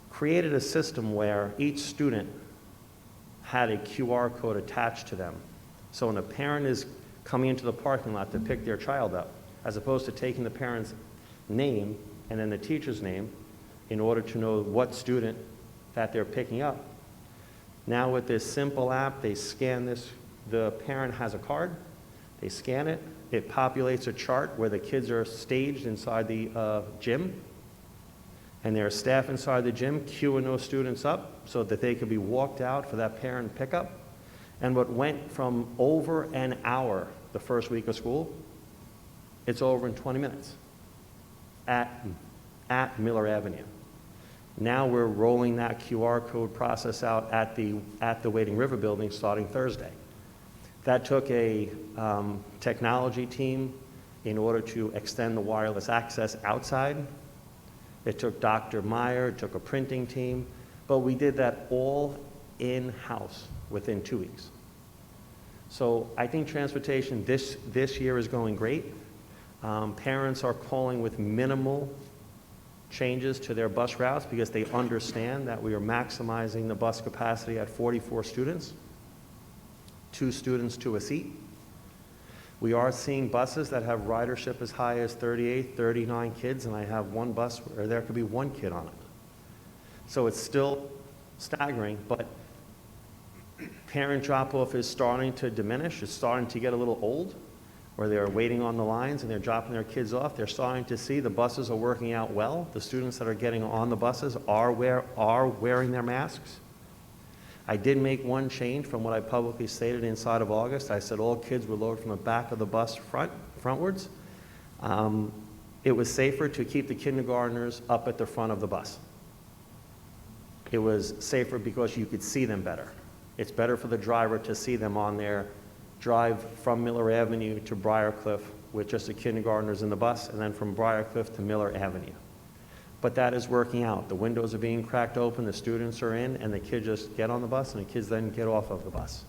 created a system where each student had a QR code attached to them. So when a parent is coming into the parking lot to pick their child up, as opposed to taking the parent's name and then the teacher's name in order to know what student that they're picking up. Now with this simple app, they scan this, the parent has a card, they scan it, it populates a chart where the kids are staged inside the gym, and there are staff inside the gym queuing those students up so that they could be walked out for that parent pickup. And what went from over an hour the first week of school, it's over in 20 minutes at Miller Avenue. Now we're rolling that QR code process out at the Wading River building starting Thursday. That took a technology team in order to extend the wireless access outside. It took Dr. Meyer, it took a printing team, but we did that all in-house within 2 weeks. So I think transportation this year is going great. Parents are calling with minimal changes to their bus routes because they understand that we are maximizing the bus capacity at 44 students, 2 students to a seat. We are seeing buses that have ridership as high as 38, 39 kids, and I have one bus where there could be 1 kid on it. So it's still staggering, but parent drop-off is starting to diminish. It's starting to get a little old, where they're waiting on the lines and they're dropping their kids off. They're starting to see the buses are working out well. The students that are getting on the buses are wearing their masks. I did make one change from what I publicly stated inside of August. I said all kids were loaded from the back of the bus frontwards. It was safer to keep the kindergartners up at the front of the bus. It was safer because you could see them better. It's better for the driver to see them on their drive from Miller Avenue to Briarcliff with just the kindergartners in the bus, and then from Briarcliff to Miller Avenue. But that is working out. The windows are being cracked open, the students are in, and the kids just get on the bus, and the kids then get off of the bus.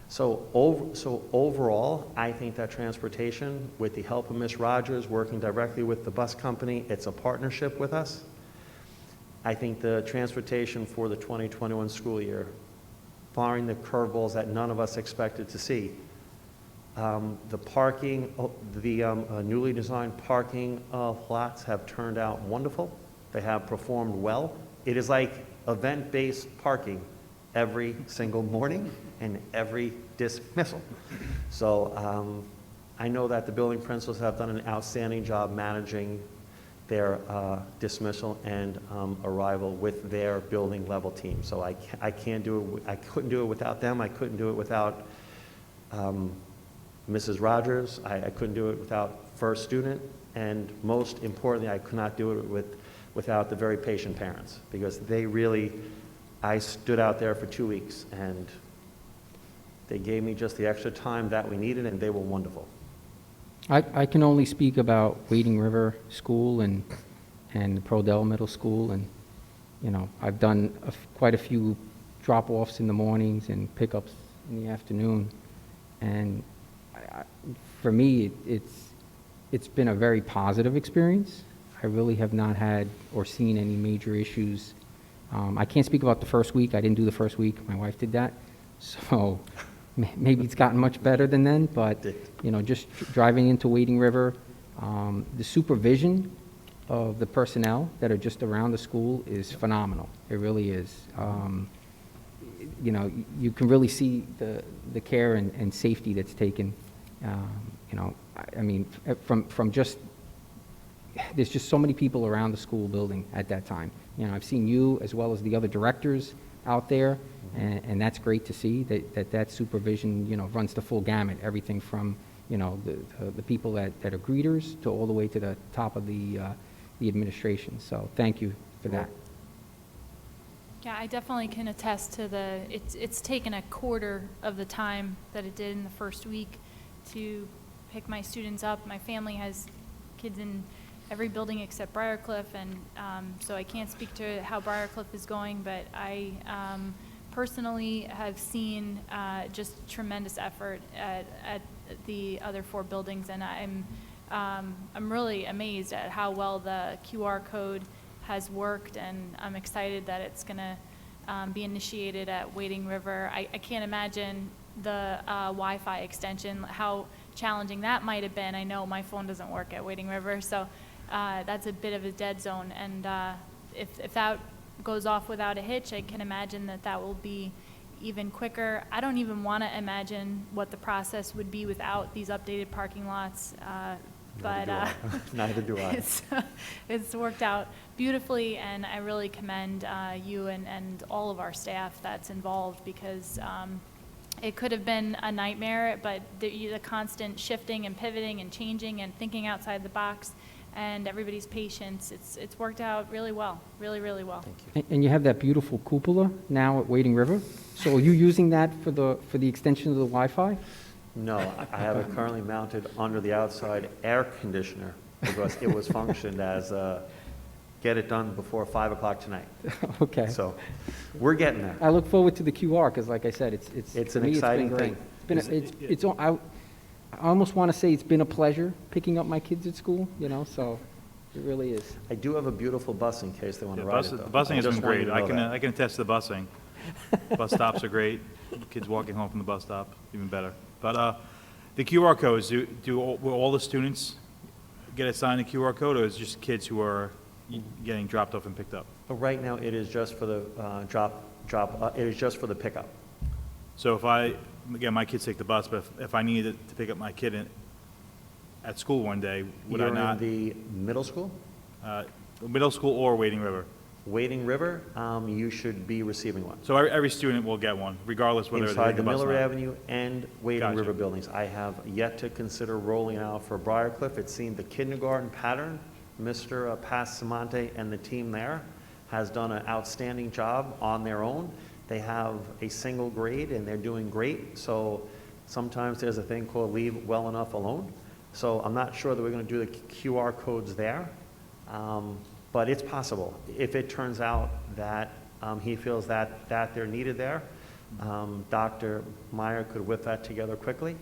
So overall, I think that transportation, with the help of Ms. Rogers, working directly with the bus company, it's a partnership with us. I think the transportation for the 2021 school year, barring the curveballs that none of us expected to see, the parking, the newly designed parking lots have turned out wonderful. They have performed well. It is like event-based parking every single morning and every dismissal. So I know that the building principals have done an outstanding job managing their dismissal and arrival with their building level team. So I can't do it, I couldn't do it without them. I couldn't do it without Mrs. Rogers. I couldn't do it without First Student. And most importantly, I could not do it without the very patient parents, because they really, I stood out there for 2 weeks and they gave me just the extra time that we needed, and they were wonderful. I can only speak about Wading River School and Prodell Middle School, and, you know, I've done quite a few drop-offs in the mornings and pickups in the afternoon, and for me, it's been a very positive experience. I really have not had or seen any major issues. I can't speak about the first week. I didn't do the first week. My wife did that, so maybe it's gotten much better than then, but, you know, just driving into Wading River, the supervision of the personnel that are just around the school is phenomenal. It really is. you know, you can really see the care and safety that's taken. You know, I mean, from just, there's just so many people around the school building at that time. You know, I've seen you as well as the other directors out there, and that's great to see that supervision, you know, runs the full gamut, everything from, you know, the people that are greeters to all the way to the top of the administration. So thank you for that. Yeah, I definitely can attest to it's taken a quarter of the time that it did in the first week to pick my students up. My family has kids in every building except Briarcliff, and so I can't speak to how Briarcliff is going, but I personally have seen just tremendous effort at the other 4 buildings, and I'm really amazed at how well the QR code has worked, and I'm excited that it's going to be initiated at Wading River. I can't imagine the Wi-Fi extension, how challenging that might have been. I know my phone doesn't work at Wading River, so that's a bit of a dead zone, and if that goes off without a hitch, I can imagine that will be even quicker. I don't even want to imagine what the process would be without these updated parking lots, but Neither do I. it's worked out beautifully, and I really commend you and all of our staff that's involved, because it could have been a nightmare, but the constant shifting and pivoting and changing and thinking outside the box and everybody's patience, it's worked out really well, really, really well. Thank you. And you have that beautiful cupola now at Wading River. So are you using that for the extension of the Wi-Fi? No, I have it currently mounted under the outside air conditioner because it was functioned as get it done before 5 o'clock tonight. Okay. So we're getting there. I look forward to the QR, because like I said, it's It's to an me, exciting it's been thing. great. It's been I almost want to say it's been a pleasure picking up my kids at school, you know, so it really is. I do have a beautiful bus in case they want to Yeah, ride it, though. the busing I has just been want you great. to know that. I can attest to the busing. Bus stops are great. Kids walking home from the bus stop, even better. But the QR codes, will all the students get assigned a QR code, or is it just kids who are getting dropped off and picked up? But right now, it is just for the it is just for the pickup. So again, my kids take the bus, but if I needed to pick up my kid at school one day, would I You're not? in the middle school? Middle school or Wading River? Wading River, you should be receiving one. So every student will get one, regardless whether they Inside take the the bus or Miller not? Avenue and Wading Gotcha. River buildings. I have yet to consider rolling out for Briarcliff. It's seen the kindergarten pattern. Mr. Passamonte and the team there has done an outstanding job on their own. They have a single grade and they're doing great. So sometimes there's a thing called leave well enough alone. So I'm not sure that we're going to do the QR codes there, but it's possible. If it turns out that he feels that they're needed there, Dr. Meyer could whip that together quickly.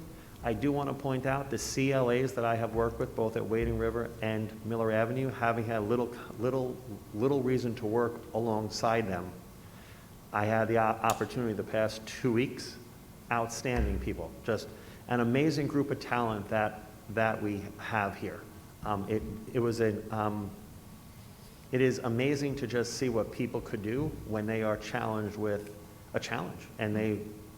I do want to point out the CLAs that I have worked with, both at Wading River and Miller Avenue, having had little reason to work alongside them. I had the opportunity the past 2 weeks, outstanding people, just an amazing group of talent that we have here. It is amazing to just see what people could do when they are challenged with a challenge. And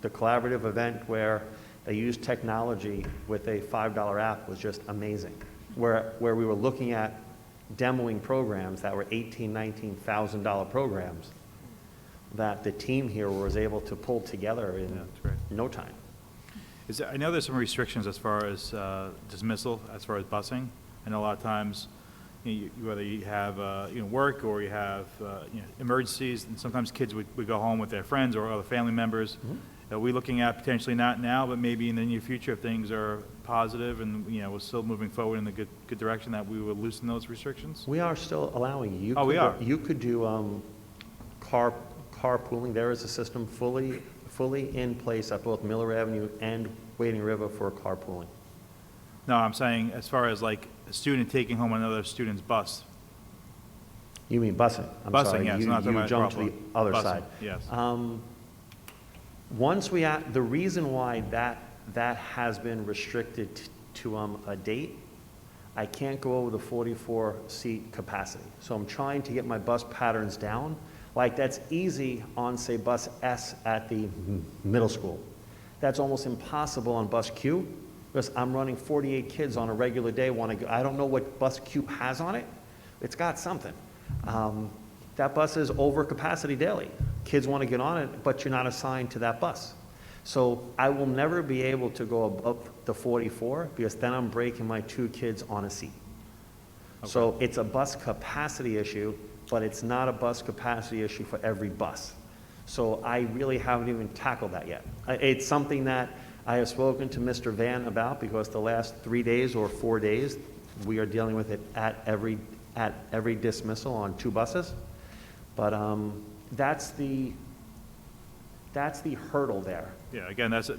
the collaborative event where they used technology with a $5 app was just amazing. Where we were looking at demoing programs that were $18,000, $19,000 programs that the team here was able to pull together in that's great. no time. I know there's some restrictions as far as dismissal, as far as busing. I know a lot of times, whether you have work or you have emergencies, and sometimes kids would go home with their friends or other family members. Mm-hmm. Are we looking at potentially not now, but maybe in the near future, if things are positive and we're still moving forward in the good direction, that we will loosen those restrictions? We are still allowing you. We are. You could do carpooling. There is a system fully in place at both Miller Avenue and Wading River for carpooling. No, I'm saying as far as like a student taking home another student's bus. You mean busing? I'm Busing, sorry. yes, You not talking about jumped to the carpooling. other Busing, side. yes. The reason why that has been restricted to a date, I can't go over the 44-seat capacity. So I'm trying to get my bus patterns down. Like, that's easy on, say, bus S at the middle school. That's almost impossible on bus Q, because I'm running 48 kids on a regular day, I don't know what bus Q has on it. It's got something. That bus is over capacity daily. Kids want to get on it, but you're not assigned to that bus. So I will never be able to go above the 44, because then I'm breaking my 2 kids on a seat. So it's a bus capacity issue, but it's not a bus capacity issue for every bus. So I really haven't even tackled that yet. It's something that I have spoken to Mr. Van about, because the last 3 days or 4 days, we are dealing with it at every dismissal on 2 buses. But that's the hurdle there. Yeah, again, it's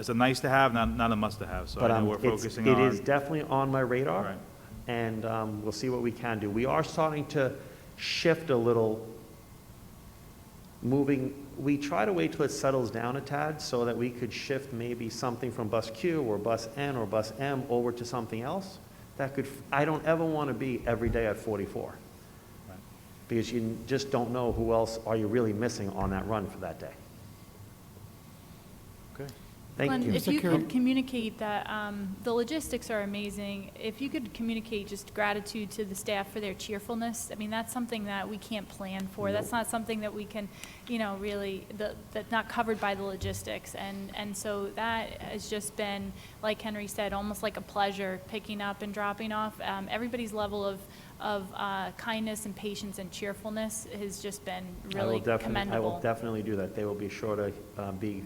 a nice to have, not a must to have, so But I know we're focusing it on. is definitely on my radar. Right. And we'll see what we can do. We are starting to shift a little, we try to wait till it settles down a tad so that we could shift maybe something from bus Q or bus N or bus M over to something else. I don't ever want to be every day at 44. Right. Because you just don't know who else are you really missing on that run for that day. Okay. Thank Glenn, you. if you could communicate that, the logistics are amazing. If you could communicate just gratitude to the staff for their cheerfulness, I mean, that's something that we can't plan for. That's not something that we can, really, that's not covered by the logistics. And so that has just been, like Henry said, almost like a pleasure picking up and dropping off. Everybody's level of kindness and patience and cheerfulness has just been really commendable. I will definitely do that. They will be sure to be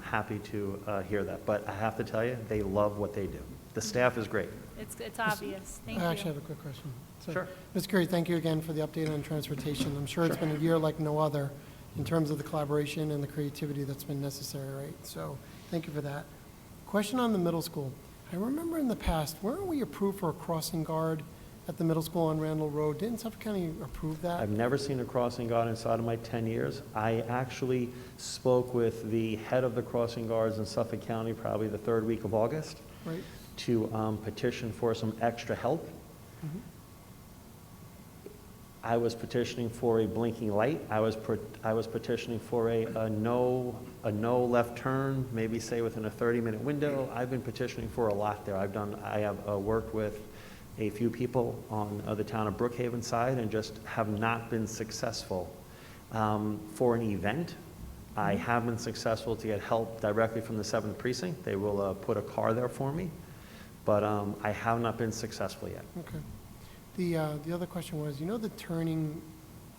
happy to hear that. But I have to tell you, they love what they do. The staff is great. It's obvious. Thank you. I actually have a quick question. So, Sure. Ms. Curry, thank you again for the update on transportation. I'm sure it's been a year like no other in terms of the collaboration and the creativity that's been necessary, right? So thank you for that. Question on the middle school. I remember in the past, weren't we approved for a crossing guard at the middle school on Randall Road? Didn't Suffolk County approve that? I've never seen a crossing guard inside of my 10 years. I actually spoke with the head of the crossing guards in Suffolk County probably the 3rd week of August Right. to petition for some extra help. Mhm. I was petitioning for a blinking light. I was petitioning for a no left turn, maybe say within a 30-minute window. I've been petitioning for a lot there. I have worked with a few people on the town of Brookhaven side and just have not been successful. For an event, I have been successful to get help directly from the 7th precinct. They will put a car there for me, but I have not been successful yet. Okay. The other question was, the turning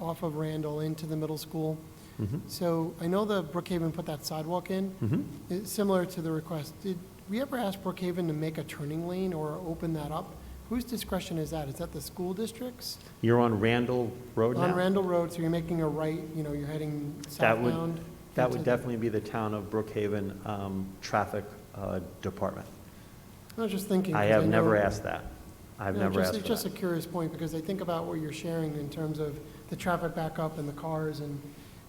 off of Randall into the middle school? Mhm. So I know the Brookhaven put that sidewalk in. Mhm. It's similar to the request. Did we ever ask Brookhaven to make a turning lane or open that up? Whose discretion is that? Is that the school district's? You're on Randall Road now? On Randall Road, so you're making a right, you're heading That would- southbound? That into would the- definitely be the town of Brookhaven Traffic Department. I was just thinking. I 'cause have never know- asked that. I've No, never asked It's for just a that. curious point, because I think about what you're sharing in terms of the traffic backup and the cars, and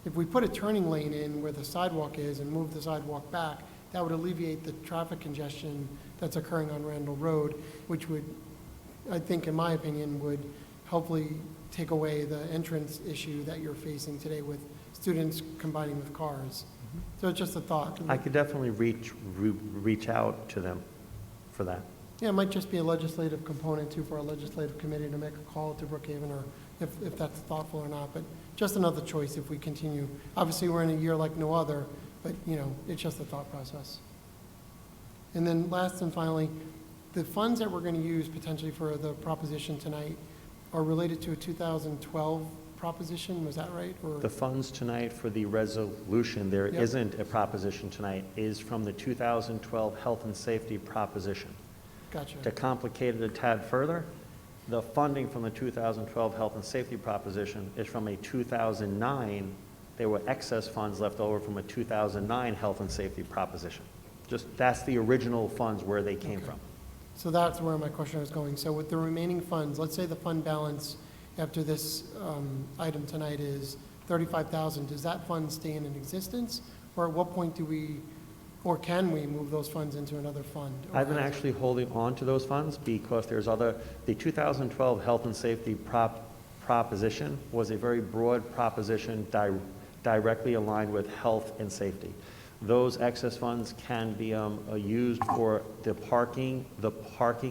if we put a turning lane in where the sidewalk is and move the sidewalk back, that would alleviate the traffic congestion that's occurring on Randall Road, which would, I think, in my opinion, would hopefully take away the entrance issue that you're facing today with students combining with cars. So it's just a thought. I could definitely reach out to them for that. Yeah, it might just be a legislative component too for our legislative committee to make a call to Brookhaven, or if that's thoughtful or not, but just another choice if we continue. Obviously, we're in a year like no other, but, it's just a thought process. And then last and finally, the funds that we're going to use potentially for the proposition tonight are related to a 2012 proposition, was that right? Or The funds tonight for the resolution, there Yep. isn't a proposition tonight, is from the 2012 Health and Safety proposition. Gotcha. To complicate it a tad further, the funding from the 2012 Health and Safety proposition is from a 2009, there were excess funds left over from a 2009 Health and Safety proposition. That's the original funds where they came Okay. from. So that's where my question was going. So with the remaining funds, let's say the fund balance after this item tonight is $35,000, does that fund stay in existence? Or at what point do we, or can we move those funds into another fund? Or I've been has it- actually holding on to those funds because the 2012 Health and Safety proposition was a very broad proposition directly aligned with health and safety. Those excess funds can be used for the parking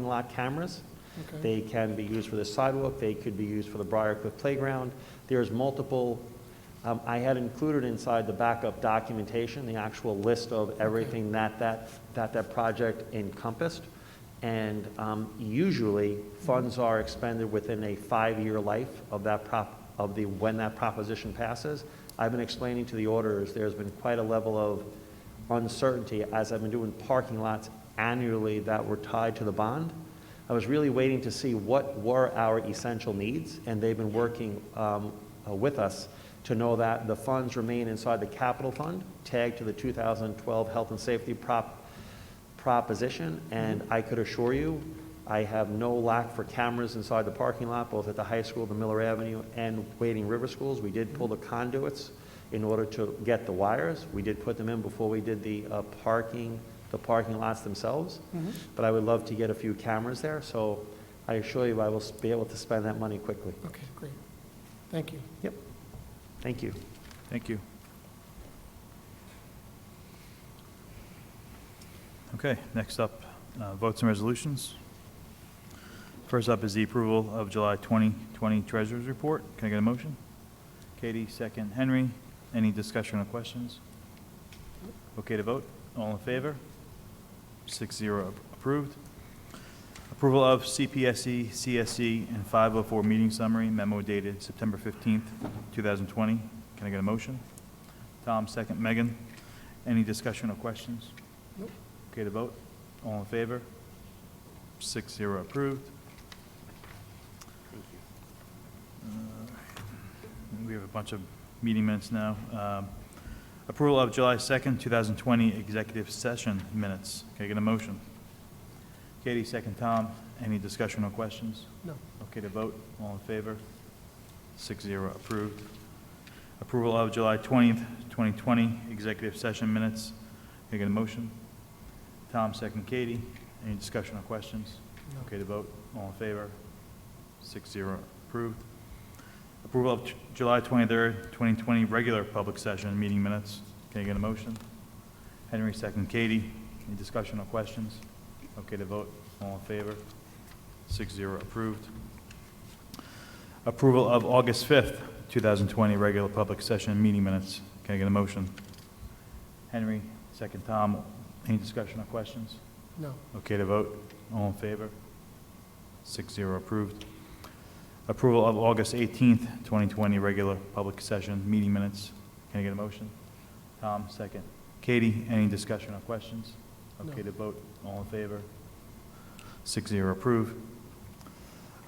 lot cameras. Okay. They can be used for the sidewalk. They could be used for the Briarcliff Playground. There's multiple, I had included inside the backup documentation the actual list of everything that project encompassed. And usually, funds are expended within a 5-year life of when that proposition passes. I've been explaining to the auditors there's been quite a level of uncertainty as I've been doing parking lots annually that were tied to the bond. I was really waiting to see what were our essential needs, and they've been working with us to know that the funds remain inside the capital fund, tagged to the 2012 health and safety proposition, and I could assure you, I have no lack for cameras inside the parking lot, both at the high school, the Miller Avenue, and Wading River Schools. We did pull the conduits in order to get the wires. We did put them in before we did the parking lots themselves. But I would love to get a few cameras there, so I assure you I will be able to spend that money quickly. Okay, great. Thank you. Yep. Thank you. Thank you. Okay, next up, votes and resolutions. First up is the approval of July 2020 Treasurer's Report. Can I get a motion? Katie, second. Henry, any discussion or questions? Okay to vote? All in favor? 6-0 approved. Approval of CPSE, CSE, and 504 meeting summary memo dated September 15th, 2020. Can I get a motion? Tom, second. Megan, any discussion or questions? Nope. Okay to vote? All in favor? 6-0 approved. We have a bunch of meeting minutes now. Approval of July 2nd, 2020 executive session minutes. Can I get a motion? Katie, second. Tom, any discussion or questions? No. Okay to vote? All in favor? 6-0 approved. Approval of July 20th, 2020 executive session minutes. Can I get a motion? Tom, second. Katie, any discussion or questions? No. Okay to vote? All in favor? 6-0 approved. Approval of July 23rd, 2020 regular public session meeting minutes. Can I get a motion? Henry, second. Katie, any discussion or questions? Okay to vote? All in favor? 6-0 approved. Approval of August 5th, 2020 regular public session meeting minutes. Can I get a motion? Henry, second. Tom, any discussion or questions? No. Okay to vote? All in favor? 6-0 approved. Approval of August 18th, 2020 regular public session meeting minutes. Can I get a motion? Tom, second. Katie, any discussion or questions? Okay No. to vote? All in favor? 6-0 approved.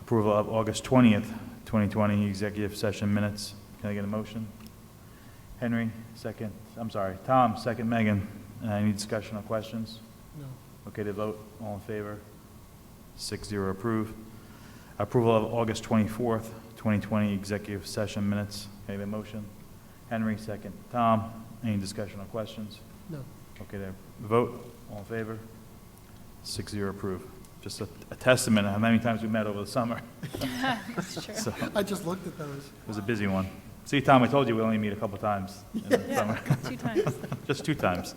Approval of August 20th, 2020 executive session minutes. Can I get a motion? Henry, second. I'm sorry. Tom, second. Megan, any discussion or questions? No. Okay to vote? All in favor? 6-0 approved. Approval of August 24th, 2020 executive session minutes. Can I get a motion? Henry, second. Tom, any discussion or questions? No. Okay to vote? All in favor? 6-0 approved. Just a testament of how many times we met over the summer. That's true. So, I just looked at those. it was a busy one. See, Tom, I told you we only meet a couple times in the summer. 2 times. Just 2 times.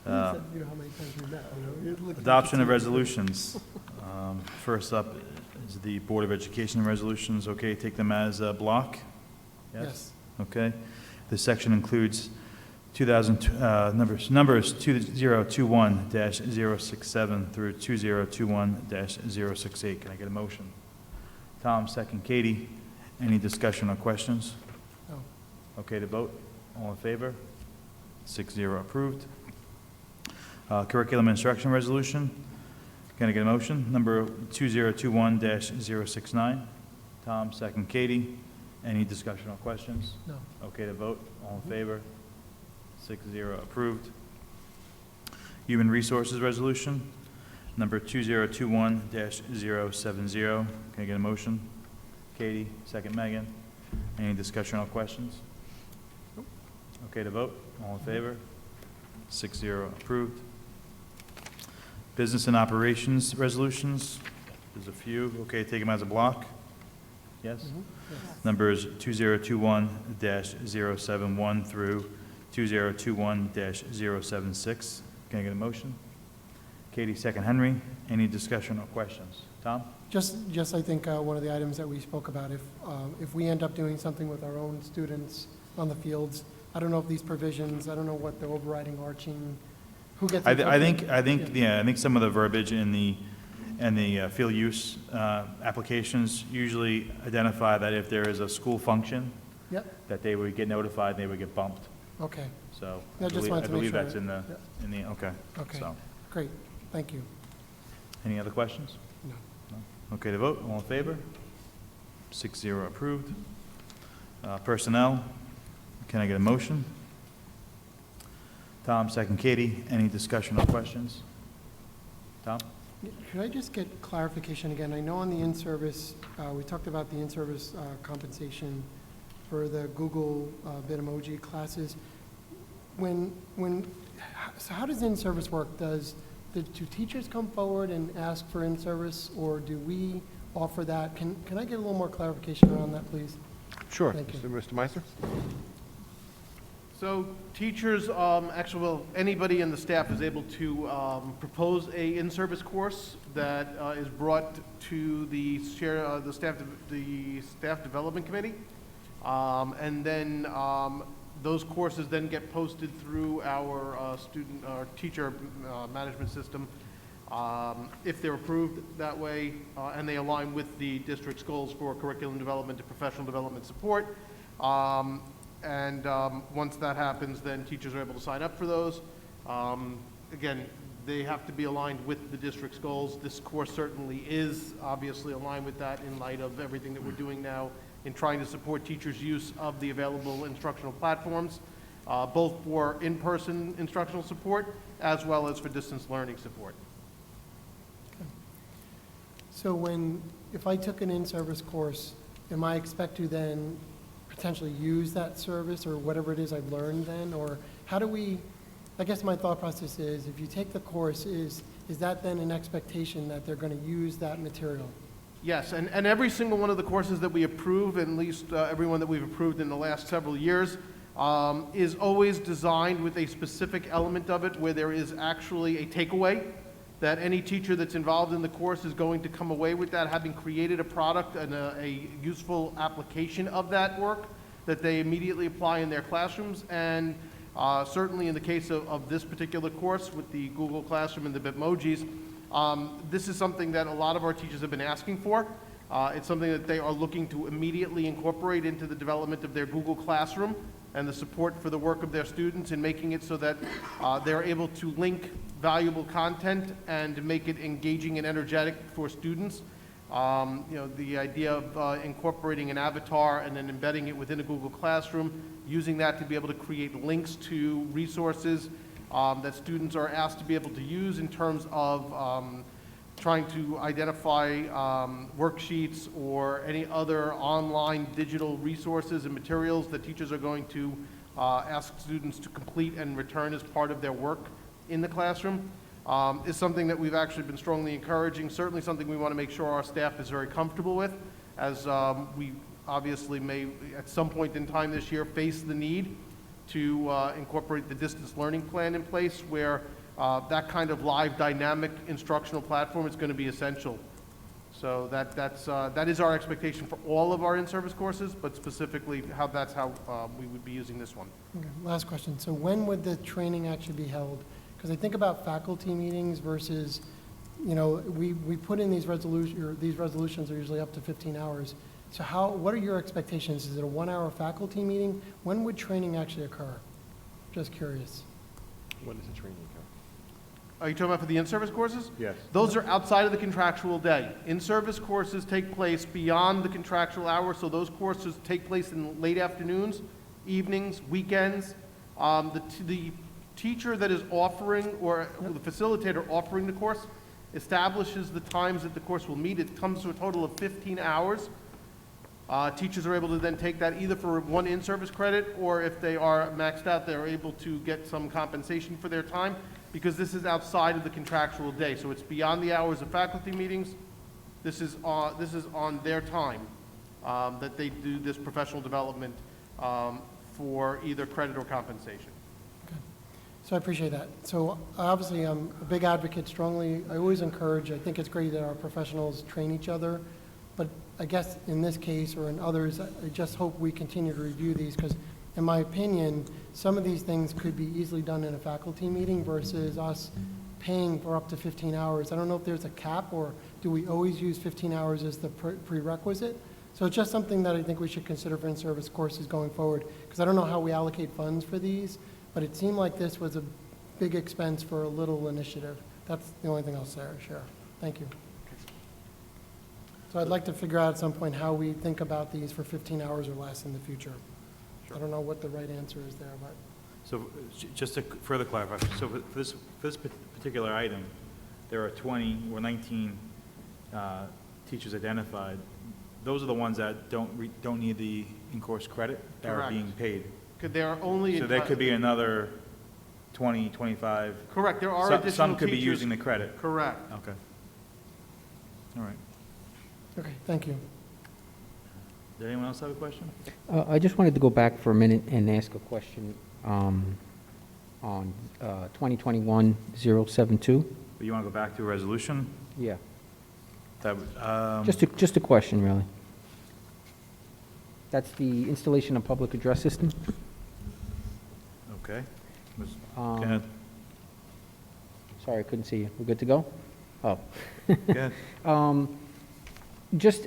You said, you know, how many times we met. You know, it looked- Adoption of resolutions. First up is the Board of Education resolutions. Okay, take them as a block? Yes. Okay. This section includes numbers 2021-067 through 2021-068. Can I get a motion? Tom, second. Katie, any discussion or questions? No. Okay to vote? All in favor? 6-0 approved. Curriculum instruction resolution. Can I get a motion? Number 2021-069. Tom, second. Katie, any discussion or questions? No. Okay to vote? All in favor? 6-0 approved. Human Resources Resolution, number 2021-070. Can I get a motion? Katie, second. Megan, any discussion or questions? Okay to vote? All in favor? 6-0 approved. Business and Operations Resolutions, there's a few. Okay, take them as a block. Yes? Yes. Numbers 2021-071 through 2021-076. Can I get a motion? Katie, second Henry. Any discussion or questions? Tom? Just I think one of the items that we spoke about, if we end up doing something with our own students on the fields, I don't know if these provisions, I don't know what the overriding arching, who gets. I think some of the verbiage in the field use applications usually identify that if there is a school function, Yep, that they would get notified, they would get bumped. okay, So I just wanted to make believe sure. that's in the, okay. Okay. So, great, thank you. any other questions? No. No? Okay to vote, all in favor? 6-0 approved. Personnel, can I get a motion? Tom, second Katie. Any discussion or questions? Tom? Could I just get clarification again? I know on the in-service, we talked about the in-service compensation for the Google Bitmoji classes. So how does in-service work? Do teachers come forward and ask for in-service, or do we offer that? Can I get a little more clarification around that, please? Sure. Thank you. Mr. Meister? So teachers, actually, well, anybody in the staff is able to propose a in-service course that is brought to the staff development committee. And then those courses then get posted through our teacher management system if they're approved that way, and they align with the district's goals for curriculum development and professional development support. And once that happens, then teachers are able to sign up for those. Again, they have to be aligned with the district's goals. This course certainly is obviously aligned with that in light of everything that we're doing now in trying to support teachers' use of the available instructional platforms, both for in-person instructional support as well as for distance learning support. So if I took an in-service course, am I expected to then potentially use that service or whatever it is I've learned then? Or how do we, I guess my thought process is, if you take the course, is that then an expectation that they're going to use that material? Yes, and every single one of the courses that we approve, at least everyone that we've approved in the last several years, is always designed with a specific element of it where there is actually a takeaway that any teacher that's involved in the course is going to come away with that, having created a product and a useful application of that work that they immediately apply in their classrooms. And certainly in the case of this particular course with the Google Classroom and the Bitmojis, this is something that a lot of our teachers have been asking for. It's something that they are looking to immediately incorporate into the development of their Google Classroom and the support for the work of their students in making it so that they're able to link valuable content and make it engaging and energetic for students. The idea of incorporating an avatar and then embedding it within a Google Classroom, using that to be able to create links to resources that students are asked to be able to use in terms of trying to identify worksheets or any other online digital resources and materials that teachers are going to ask students to complete and return as part of their work in the classroom, is something that we've actually been strongly encouraging, certainly something we want to make sure our staff is very comfortable with, as we obviously may, at some point in time this year, face the need to incorporate the distance learning plan in place where that kind of live dynamic instructional platform is going to be essential. So that is our expectation for all of our in-service courses, but specifically that's how we would be using this one. Okay, last question. So when would the training actually be held? Because I think about faculty meetings versus, we put in these resolutions are usually up to 15 hours. So what are your expectations? Is it a 1-hour faculty meeting? When would training actually occur? Just curious. When does the training occur? Are you talking about for the in-service courses? Yes. Those are outside of the contractual day. In-service courses take place beyond the contractual hours, so those courses take place in late afternoons, evenings, weekends. The teacher that is offering, or the facilitator offering the course, establishes the times that the course will meet. It comes to a total of 15 hours. Teachers are able to then take that either for one in-service credit, or if they are maxed out, they're able to get some compensation for their time, because this is outside of the contractual day. So it's beyond the hours of faculty meetings. This is on their time. that they do this professional development for either credit or compensation. So I appreciate that. So obviously, I'm a big advocate strongly. I always encourage, I think it's great that our professionals train each other. But I guess in this case or in others, I just hope we continue to review these because in my opinion, some of these things could be easily done in a faculty meeting versus us paying for up to 15 hours. I don't know if there's a cap or do we always use 15 hours as the prerequisite? So it's just something that I think we should consider for in-service courses going forward because I don't know how we allocate funds for these. But it seemed like this was a big expense for a little initiative. That's the only thing I'll share. Thank you. So I'd like to figure out at some point how we think about these for 15 hours or less in the future. I don't know what the right answer is there, but. So just to further clarify, so for this particular item, there are 20 or 19 teachers identified. Those are the ones that don't need the in-course credit that are Correct. being paid. There are only. So there could be another 20, 25. Correct, there are Some additional could be teachers- using the credit. Correct. Okay. All right. Okay, thank you. Does anyone else have a question? I just wanted to go back for a minute and ask a question on 2021-072. But you want to go back to a resolution? Yeah, That would, just a question, really. That's the installation of public address system. okay. Go Um, ahead. Sorry, I couldn't see you. We're good to go? Oh. Go ahead. Just,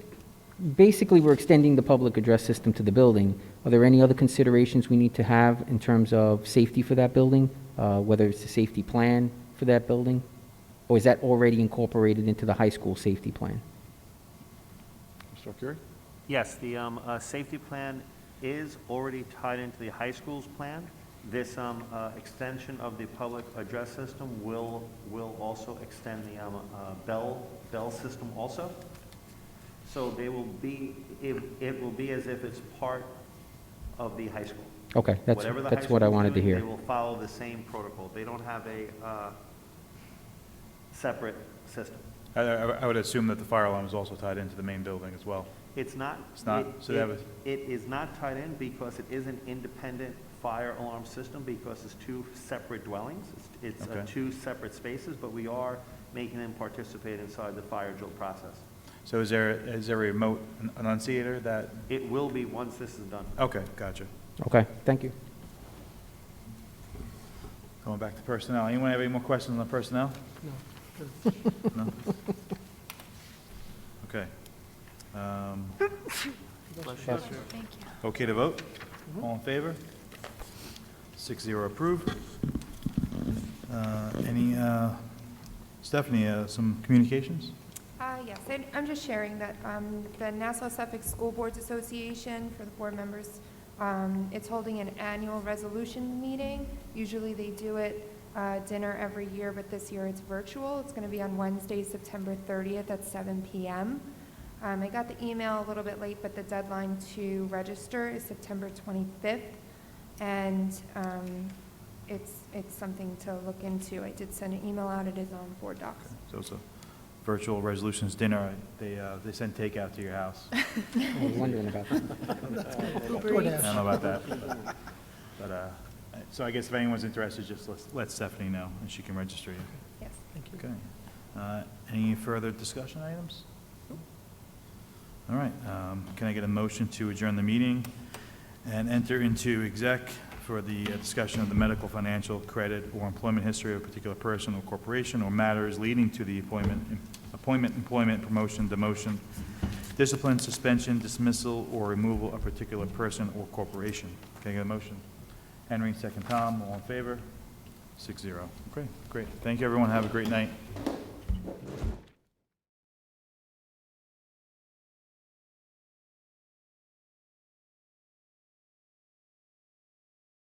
basically, we're extending the public address system to the building. Are there any other considerations we need to have in terms of safety for that building? Whether it's a safety plan for that building? Or is that already incorporated into the high school safety plan? Mr. Arcuri? Yes, the safety plan is already tied into the high school's plan. This extension of the public address system will also extend the bell system also. So they will be, it will be as if it's part of the high school. Okay, Whatever the high that's what I school's wanted to doing, hear. They will follow the same protocol. They don't have a separate system. I would assume that the fire alarm is also tied into the main building as well. It's not. It's not? So that was- It is not tied in because it is an independent fire alarm system because it's two separate dwellings. It's Okay. two separate spaces, but we are making them participate inside the fire drill process. So is there a remote annunciator that, It will be once this is done. okay, gotcha. Okay, thank you. Going back to personnel. Anyone have any more questions on personnel? No. No? Okay. Thank you. Okay to vote? All in favor? 6-0 approved. Stephanie, some communications? Yes, I'm just sharing that the Nassau Suffolk School Boards Association, for the board members, it's holding an annual resolution meeting. Usually they do it dinner every year, but this year it's virtual. It's going to be on Wednesday, September 30th at 7 p.m. I got the email a little bit late, but the deadline to register is September 25th, and it's something to look into. I did send an email out. It is on board docs. So it's a virtual resolutions dinner. They send takeout to your house. I was wondering about that. I don't know about that. But, so I guess if anyone's interested, just let Stephanie know, and she can register you. Yes. Thank you. Okay. Any further discussion items? All right. Can I get a motion to adjourn the meeting and enter into exec for the discussion of the medical, financial, credit, or employment history of a particular person or corporation or matters leading to the appointment, employment, promotion, demotion, discipline, suspension, dismissal, or removal of a particular person or corporation? Can I get a motion? Henry, second Tom, all in favor? 6-0. Okay, great. Thank you, everyone. Have a great night.